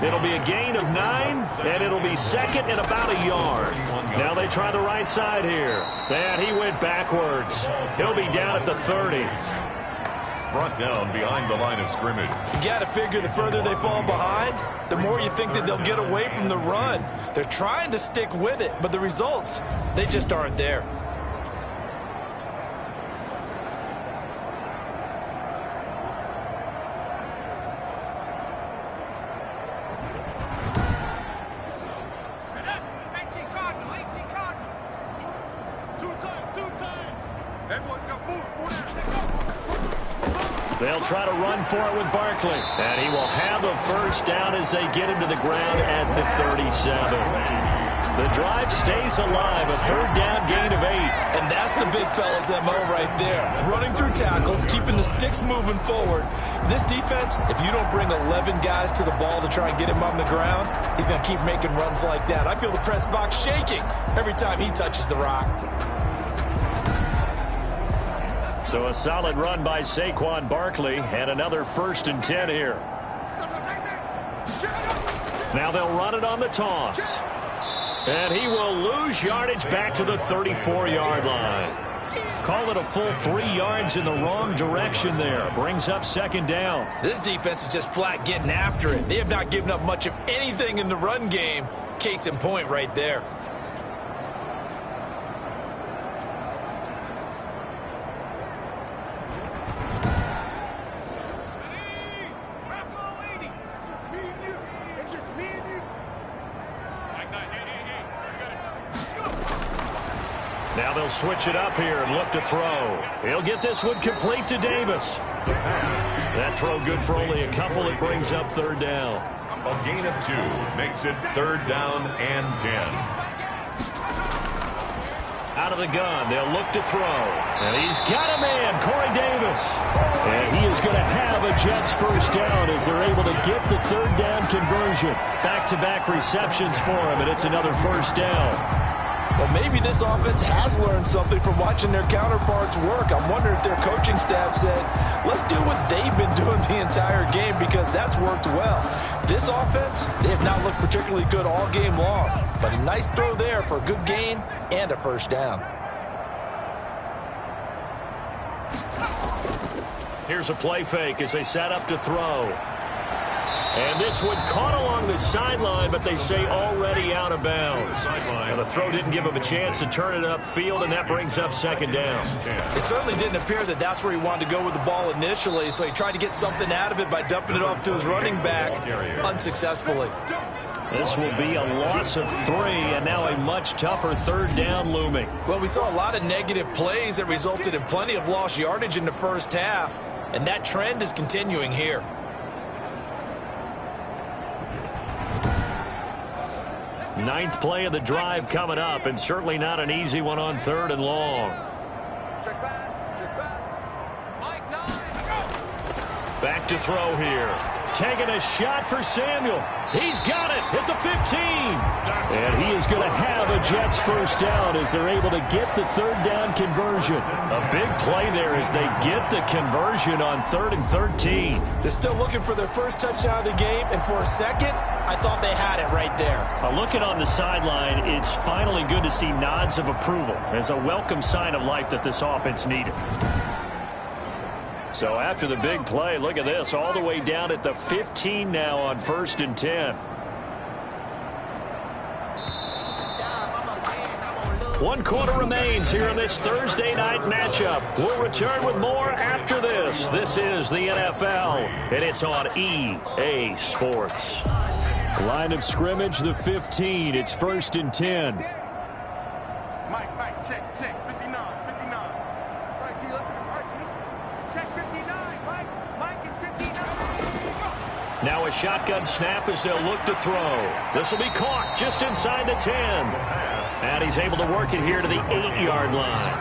It'll be a gain of 9, and it'll be 2nd and about a yard. Now they try the right side here. And he went backwards. He'll be down at the 30. Brought down behind the line of scrimmage. You got to figure the further they fall behind, the more you think that they'll get away from the run. They're trying to stick with it, but the results, they just aren't there. They'll try to run for it with Barkley. And he will have a 1st down as they get him to the ground at the 37. The drive stays alive, a 3rd down gain of 8. And that's the big fella's MO right there. Running through tackles, keeping the sticks moving forward. This defense, if you don't bring 11 guys to the ball to try and get him on the ground, he's going to keep making runs like that. I feel the press box shaking every time he touches the rock. So a solid run by Saquon Barkley and another 1st and 10 here. Now they'll run it on the toss. And he will lose yardage back to the 34-yard line. Call it a full 3 yards in the wrong direction there. Brings up 2nd down. This defense is just flat getting after it. They have not given up much of anything in the run game. Case in point right there. Now they'll switch it up here and look to throw. He'll get this one complete to Davis. That throw good for only a couple. It brings up 3rd down. A gain of 2 makes it 3rd down and 10. Out of the gun, they'll look to throw. And he's got a man, Corey Davis. And he is going to have a Jets 1st down as they're able to get the 3rd down conversion. Back-to-back receptions for him, and it's another 1st down. Well, maybe this offense has learned something from watching their counterparts work. I'm wondering if their coaching staff said, let's do what they've been doing the entire game because that's worked well. This offense, they have not looked particularly good all game long. But a nice throw there for a good gain and a 1st down. Here's a play fake as they set up to throw. And this one caught along the sideline, but they say already out of bounds. And the throw didn't give him a chance to turn it upfield, and that brings up 2nd down. It certainly didn't appear that that's where he wanted to go with the ball initially, so he tried to get something out of it by dumping it off to his running back unsuccessfully. This will be a loss of 3, and now a much tougher 3rd down looming. Well, we saw a lot of negative plays that resulted in plenty of lost yardage in the 1st half, and that trend is continuing here. Ninth play of the drive coming up, and certainly not an easy one on 3rd and long. Back to throw here. Taking a shot for Samuel. He's got it at the 15. And he is going to have a Jets first down as they're able to get the third down conversion. A big play there as they get the conversion on 3rd and 13. They're still looking for their first touchdown of the game, and for a second, I thought they had it right there. Looking on the sideline, it's finally good to see nods of approval as a welcome sign of life that this offense needed. So after the big play, look at this, all the way down at the 15 now on 1st and 10. 1 quarter remains here in this Thursday night matchup. We'll return with more after this. This is the NFL, and it's on EA Sports. Line of scrimmage, the 15. It's 1st and 10. Mike, check, 59. RT, let's go, RT. Check 59, Mike is 59. Now a shotgun snap as they'll look to throw. This will be caught just inside the 10. And he's able to work it here to the 8-yard line.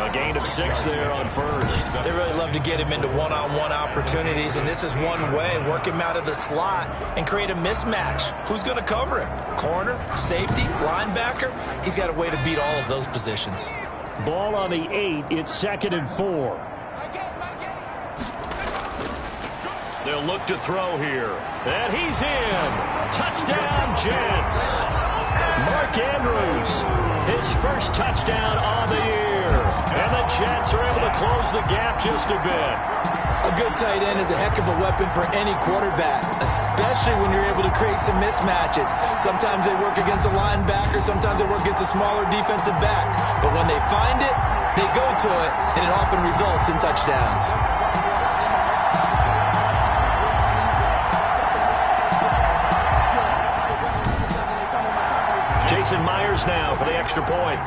A gain of 6 there on 1st. They really love to get him into one-on-one opportunities, and this is one way. Work him out of the slot and create a mismatch. Who's going to cover him? Corner, safety, linebacker? He's got a way to beat all of those positions. Ball on the 8. It's 2nd and 4. They'll look to throw here. And he's in. Touchdown, Jets. Mark Andrews, his first touchdown on the year. And the Jets are able to close the gap just a bit. A good tight end is a heck of a weapon for any quarterback, especially when you're able to create some mismatches. Sometimes they work against a linebacker, sometimes they work against a smaller defensive back. But when they find it, they go to it, and it often results in touchdowns. Jason Myers now for the extra point.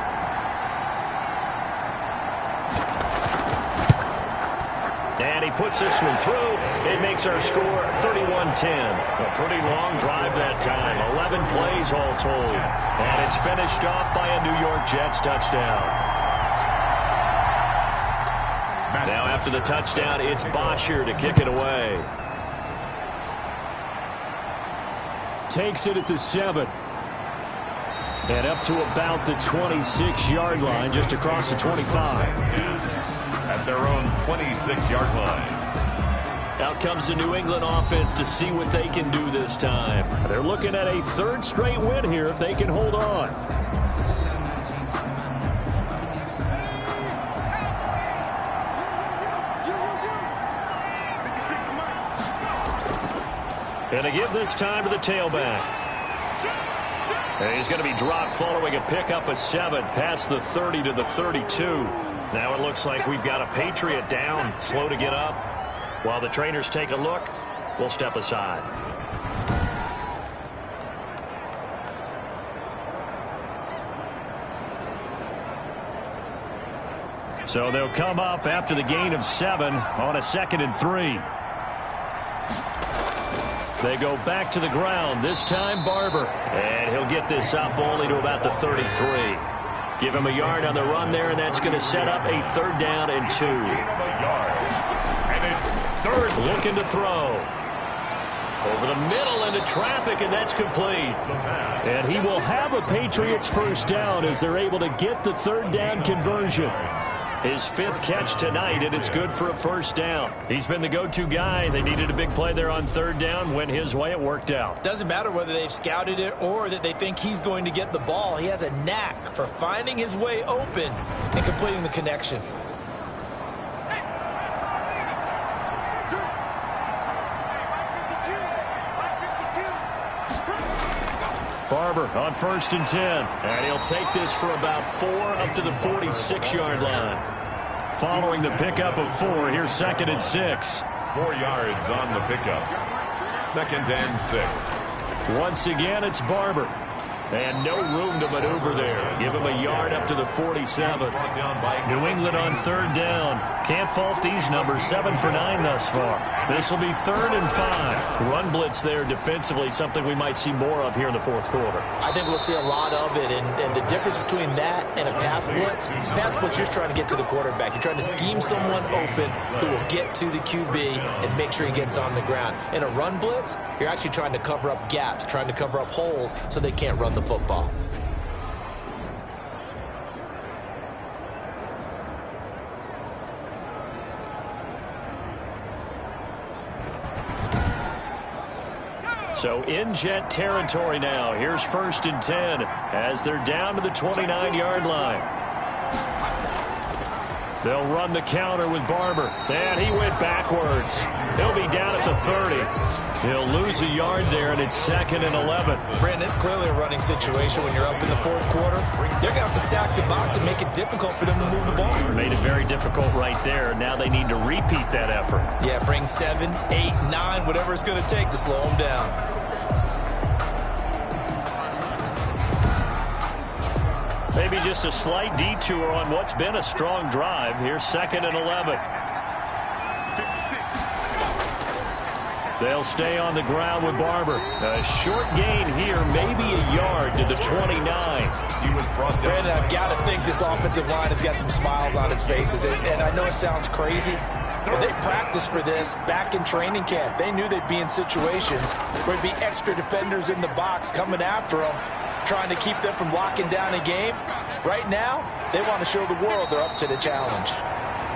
And he puts this one through. It makes our score 31-10. A pretty long drive that time. 11 plays all told. And it's finished off by a New York Jets touchdown. Now after the touchdown, it's Bosher to kick it away. Takes it at the 7. And up to about the 26-yard line, just across the 25. At their own 26-yard line. Out comes the New England offense to see what they can do this time. They're looking at a 3rd straight win here if they can hold on. And to give this time to the tailback. And he's going to be dropped following a pickup of 7 past the 30 to the 32. Now it looks like we've got a Patriot down, slow to get up. While the trainers take a look, we'll step aside. So they'll come up after the gain of 7 on a 2nd and 3. They go back to the ground, this time Barber. And he'll get this up only to about the 33. Give him a yard on the run there, and that's going to set up a 3rd down and 2. And it's 3rd. Looking to throw. Over the middle into traffic, and that's complete. And he will have a Patriots first down as they're able to get the 3rd down conversion. His 5th catch tonight, and it's good for a first down. He's been the go-to guy. They needed a big play there on 3rd down. Went his way. It worked out. Doesn't matter whether they've scouted it or that they think he's going to get the ball. He has a knack for finding his way open and completing the connection. Barber on 1st and 10. And he'll take this for about 4 up to the 46-yard line. Following the pickup of 4, here's 2nd and 6. 4 yards on the pickup. 2nd and 6. Once again, it's Barber. And no room to maneuver there. Give him a yard up to the 47. New England on 3rd down. Can't fault these numbers. 7 for 9 thus far. This will be 3rd and 5. Run blitz there defensively, something we might see more of here in the 4th quarter. I think we'll see a lot of it, and the difference between that and a pass blitz, you're trying to get to the quarterback. You're trying to scheme someone open who will get to the QB and make sure he gets on the ground. In a run blitz, you're actually trying to cover up gaps, trying to cover up holes so they can't run the football. So in Jet territory now. Here's 1st and 10 as they're down to the 29-yard line. They'll run the counter with Barber. And he went backwards. He'll be down at the 30. He'll lose a yard there, and it's 2nd and 11. Brandon, it's clearly a running situation when you're up in the 4th quarter. They're going to have to stack the box and make it difficult for them to move the ball. Made it very difficult right there. Now they need to repeat that effort. Yeah, bring 7, 8, 9, whatever it's going to take to slow them down. Maybe just a slight detour on what's been a strong drive. Here's 2nd and 11. 56. They'll stay on the ground with Barber. A short gain here, maybe a yard to the 29. He was brought down. Brandon, I've got to think this offensive line has got some smiles on its faces. And I know it sounds crazy, but they practiced for this back in training camp. They knew they'd be in situations where there'd be extra defenders in the box coming after them, trying to keep them from locking down a game. Right now, they want to show the world they're up to the challenge.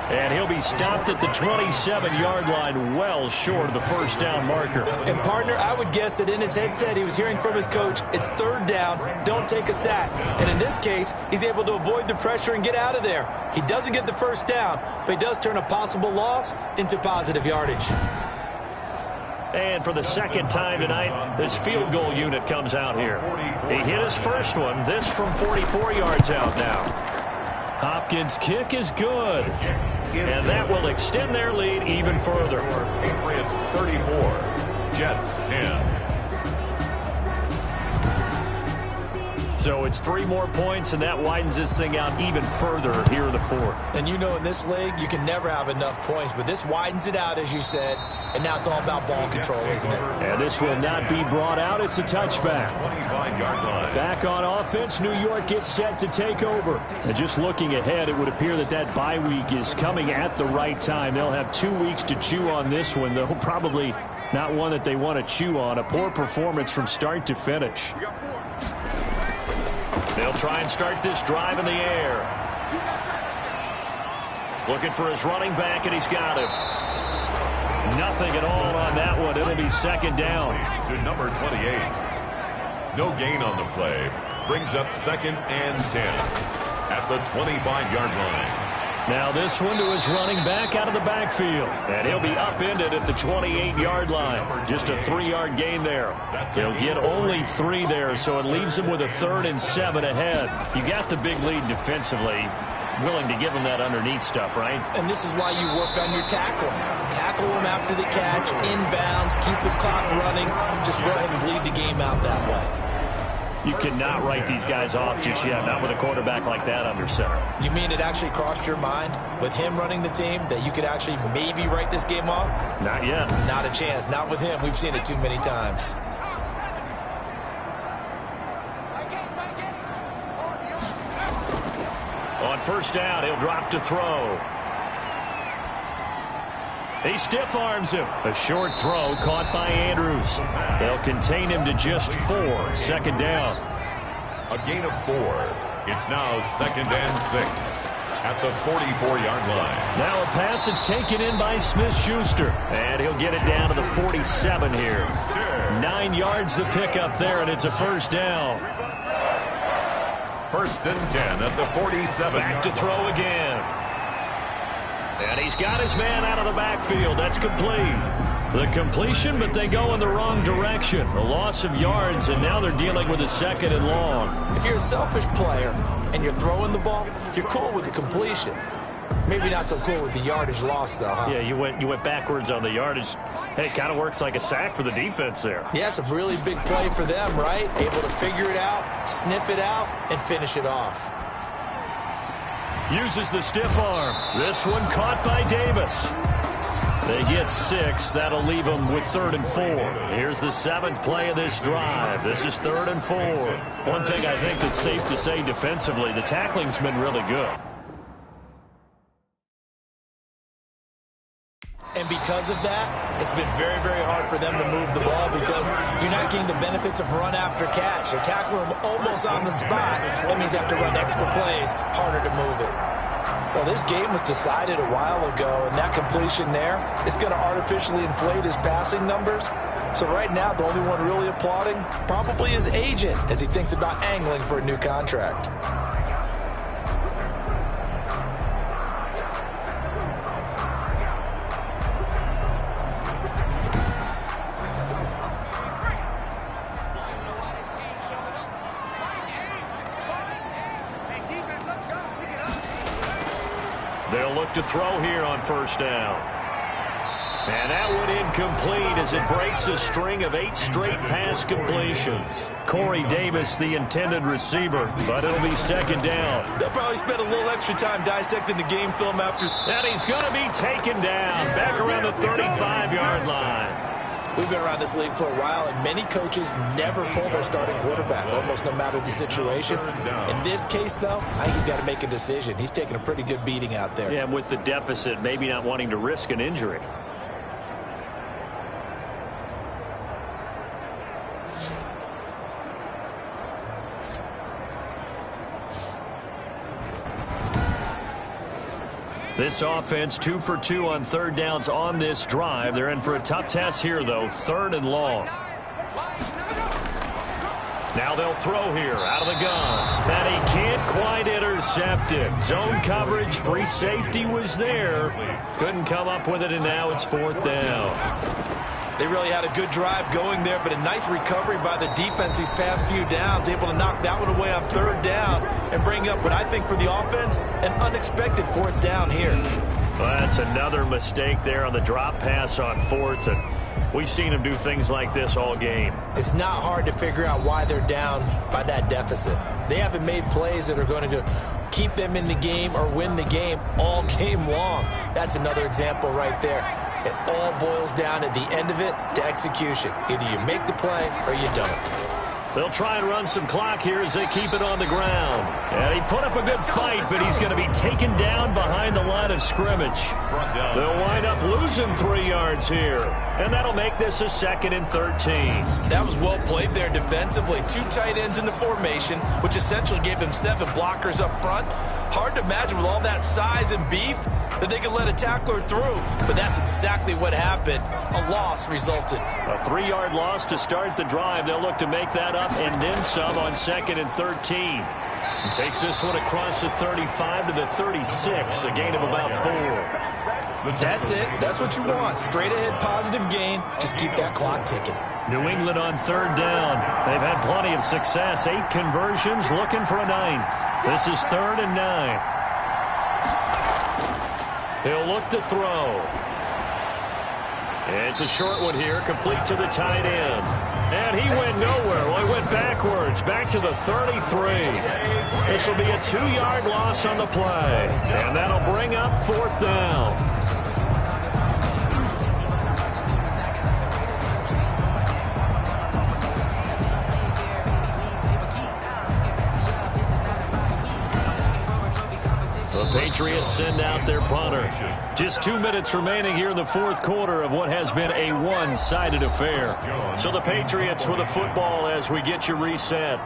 And he'll be stopped at the 27-yard line, well short of the 1st down marker. And, partner, I would guess that in his headset he was hearing from his coach, it's 3rd down, don't take a sack. And in this case, he's able to avoid the pressure and get out of there. He doesn't get the 1st down, but he does turn a possible loss into positive yardage. And for the 2nd time tonight, this field goal unit comes out here. He hit his first one, this from 44 yards out now. Hopkins' kick is good. And that will extend their lead even further. Patriots 34, Jets 10. So it's 3 more points, and that widens this thing out even further here in the 4th. And you know in this league, you can never have enough points, but this widens it out, as you said, and now it's all about ball control, isn't it? And this will not be brought out. It's a touchback. 25-yard line. Back on offense, New York gets set to take over. And just looking ahead, it would appear that that bye week is coming at the right time. They'll have 2 weeks to chew on this one, though probably not one that they want to chew on. A poor performance from start to finish. They'll try and start this drive in the air. Looking for his running back, and he's got him. Nothing at all on that one. It'll be 2nd down. To number 28. No gain on the play. Brings up 2nd and 10 at the 25-yard line. Now this one to his running back out of the backfield. And he'll be upended at the 28-yard line. Just a 3-yard gain there. He'll get only 3 there, so it leaves him with a 3rd and 7 ahead. You got the big lead defensively. Willing to give him that underneath stuff, right? And this is why you work on your tackling. Tackle him after the catch, inbounds, keep the clock running. Just go ahead and bleed the game out that way. You cannot write these guys off just yet, not with a quarterback like that under center. You mean it actually crossed your mind with him running the team that you could actually maybe write this game off? Not yet. Not a chance. Not with him. We've seen it too many times. On 1st down, he'll drop to throw. He stiff arms him. A short throw caught by Andrews. They'll contain him to just 4. 2nd down. A gain of 4. It's now 2nd and 6 at the 44-yard line. Now a pass that's taken in by Smith-Schuster. And he'll get it down to the 47 here. 9 yards to pick up there, and it's a 1st down. 1st and 10 at the 47. Back to throw again. And he's got his man out of the backfield. That's complete. The completion, but they go in the wrong direction. A loss of yards, and now they're dealing with a 2nd and long. If you're a selfish player and you're throwing the ball, you're cool with the completion. Maybe not so cool with the yardage loss, though, huh? Yeah, you went backwards on the yardage. Hey, it kind of works like a sack for the defense there. Yeah, it's a really big play for them, right? Able to figure it out, sniff it out, and finish it off. Uses the stiff arm. This one caught by Davis. They get 6. That'll leave them with 3rd and 4. Here's the 7th play of this drive. This is 3rd and 4. One thing I think that's safe to say defensively, the tackling's been really good. And because of that, it's been very, very hard for them to move the ball because you're not getting the benefits of run after catch. They tackle them almost on the spot. That means they have to run extra plays, harder to move it. Well, this game was decided a while ago, and that completion there is going to artificially inflate his passing numbers. So right now, the only one really applauding probably his agent as he thinks about angling for a new contract. They'll look to throw here on first down. And that one incomplete as it breaks a string of 8 straight pass completions. Corey Davis, the intended receiver, but it'll be second down. They'll probably spend a little extra time dissecting the game film after. And he's going to be taken down back around the 35-yard line. We've been around this league for a while, and many coaches never pull their starting quarterback, almost no matter the situation. In this case, though, I think he's got to make a decision. He's taking a pretty good beating out there. Yeah, with the deficit, maybe not wanting to risk an injury. This offense 2 for 2 on third downs on this drive. They're in for a tough test here, though. 3rd and long. Now they'll throw here out of the gun. And he can't quite intercept it. Zone coverage, free safety was there. Couldn't come up with it, and now it's 4th down. They really had a good drive going there, but a nice recovery by the defense these past few downs, able to knock that one away on 3rd down and bring up what I think for the offense, an unexpected 4th down here. Well, that's another mistake there on the drop pass on 4th, and we've seen him do things like this all game. It's not hard to figure out why they're down by that deficit. They haven't made plays that are going to keep them in the game or win the game all game long. That's another example right there. It all boils down at the end of it to execution. Either you make the play or you don't. They'll try and run some clock here as they keep it on the ground. And he put up a good fight, but he's going to be taken down behind the line of scrimmage. They'll wind up losing 3 yards here. And that'll make this a 2nd and 13. That was well played there defensively. 2 tight ends in the formation, which essentially gave them 7 blockers up front. Hard to imagine with all that size and beef that they could let a tackler through. But that's exactly what happened. A loss resulted. A 3-yard loss to start the drive. They'll look to make that up and then some on 2nd and 13. And takes this one across the 35 to the 36, a gain of about 4. That's it. That's what you want. Straight ahead positive gain. Just keep that clock ticking. New England on 3rd down. They've had plenty of success. 8 conversions, looking for a 9th. This is 3rd and 9. He'll look to throw. It's a short one here, complete to the tight end. And he went nowhere. Well, he went backwards, back to the 33. This will be a 2-yard loss on the play. And that'll bring up 4th down. The Patriots send out their punter. Just 2 minutes remaining here in the 4th quarter of what has been a one-sided affair. So the Patriots with the football as we get you reset.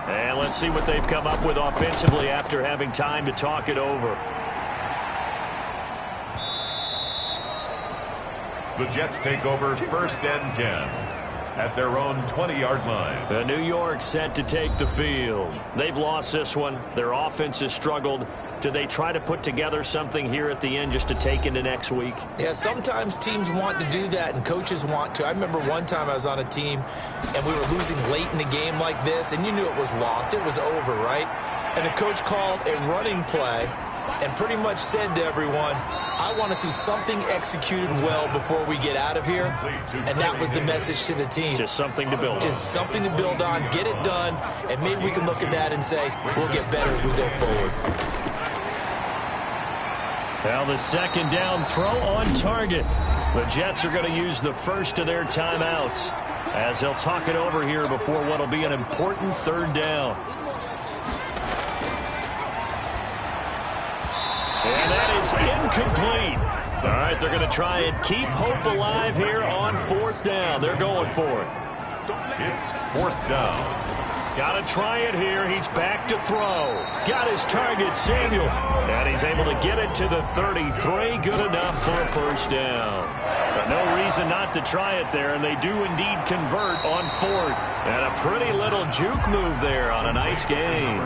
And let's see what they've come up with offensively after having time to talk it over. The Jets take over 1st and 10 at their own 20-yard line. The New York set to take the field. They've lost this one. Their offense has struggled. Do they try to put together something here at the end just to take into next week? Yeah, sometimes teams want to do that and coaches want to. I remember one time I was on a team and we were losing late in the game like this, and you knew it was lost. It was over, right? And the coach called a running play and pretty much said to everyone, I want to see something executed well before we get out of here. And that was the message to the team. Just something to build on. Just something to build on, get it done, and maybe we can look at that and say, we'll get better as we go forward. Well, the 2nd down throw on target. The Jets are going to use the first of their timeouts as they'll talk it over here before what will be an important 3rd down. And that is incomplete. All right, they're going to try and keep hope alive here on 4th down. They're going for it. It's 4th down. Got to try it here. He's back to throw. Got his target, Samuel. And he's able to get it to the 33. Good enough for a 1st down. No reason not to try it there, and they do indeed convert on fourth. And a pretty little juke move there on a nice game.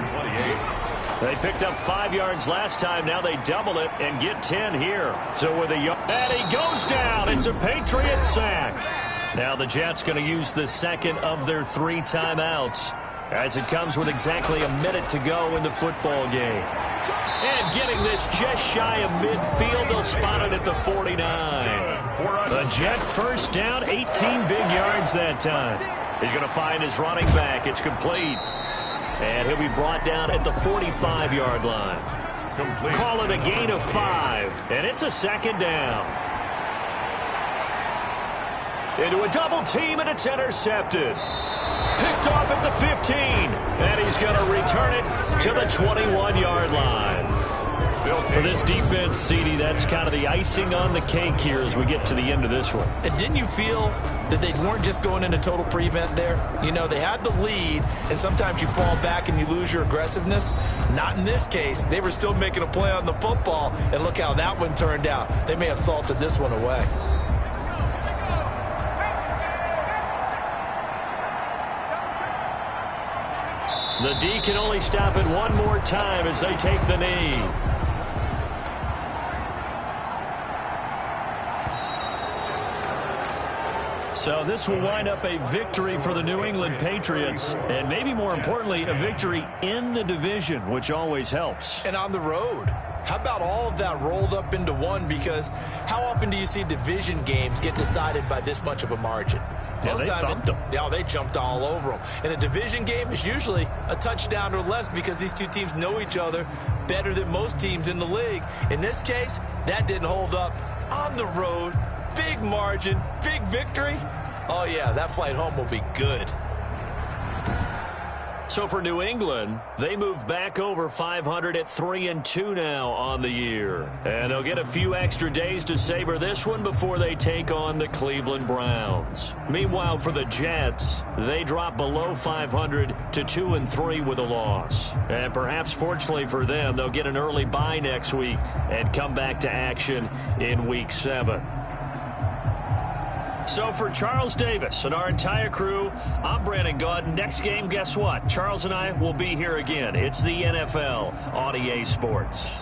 They picked up 5 yards last time. Now they double it and get 10 here. So with and he goes down. It's a Patriot sack. Now the Jets going to use the second of their 3 timeouts as it comes with exactly a minute to go in the football game. And getting this just shy of midfield, they'll spot it at the 49. The Jet first down, 18 big yards that time. He's going to find his running back. It's complete. And he'll be brought down at the 45-yard line. Complete. Call it a gain of 5, and it's a second down. Into a double team, and it's intercepted. Picked off at the 15, and he's going to return it to the 21-yard line. For this defense, CD, that's kind of the icing on the cake here as we get to the end of this one. And didn't you feel that they weren't just going into total prevent there? You know, they had the lead, and sometimes you fall back and you lose your aggressiveness. Not in this case. They were still making a play on the football, and look how that one turned out. They may have salted this one away. The D can only stop it one more time as they take the knee. So this will wind up a victory for the New England Patriots, and maybe more importantly, a victory in the division, which always helps. And on the road. How about all of that rolled up into one? Because how often do you see division games get decided by this much of a margin? Yeah, they thumped them. Yeah, they jumped all over them. And a division game is usually a touchdown or less because these two teams know each other better than most teams in the league. In this case, that didn't hold up. On the road, big margin, big victory. Oh, yeah, that flight home will be good. So for New England, they move back over 500 at 3-2 now on the year. And they'll get a few extra days to savor this one before they take on the Cleveland Browns. Meanwhile, for the Jets, they drop below 500 to 2-3 with a loss. And perhaps fortunately for them, they'll get an early bye next week and come back to action in Week 7. So for Charles Davis and our entire crew, I'm Brandon Gaudin. Next game, guess what? Charles and I will be here again. It's the NFL on EA Sports.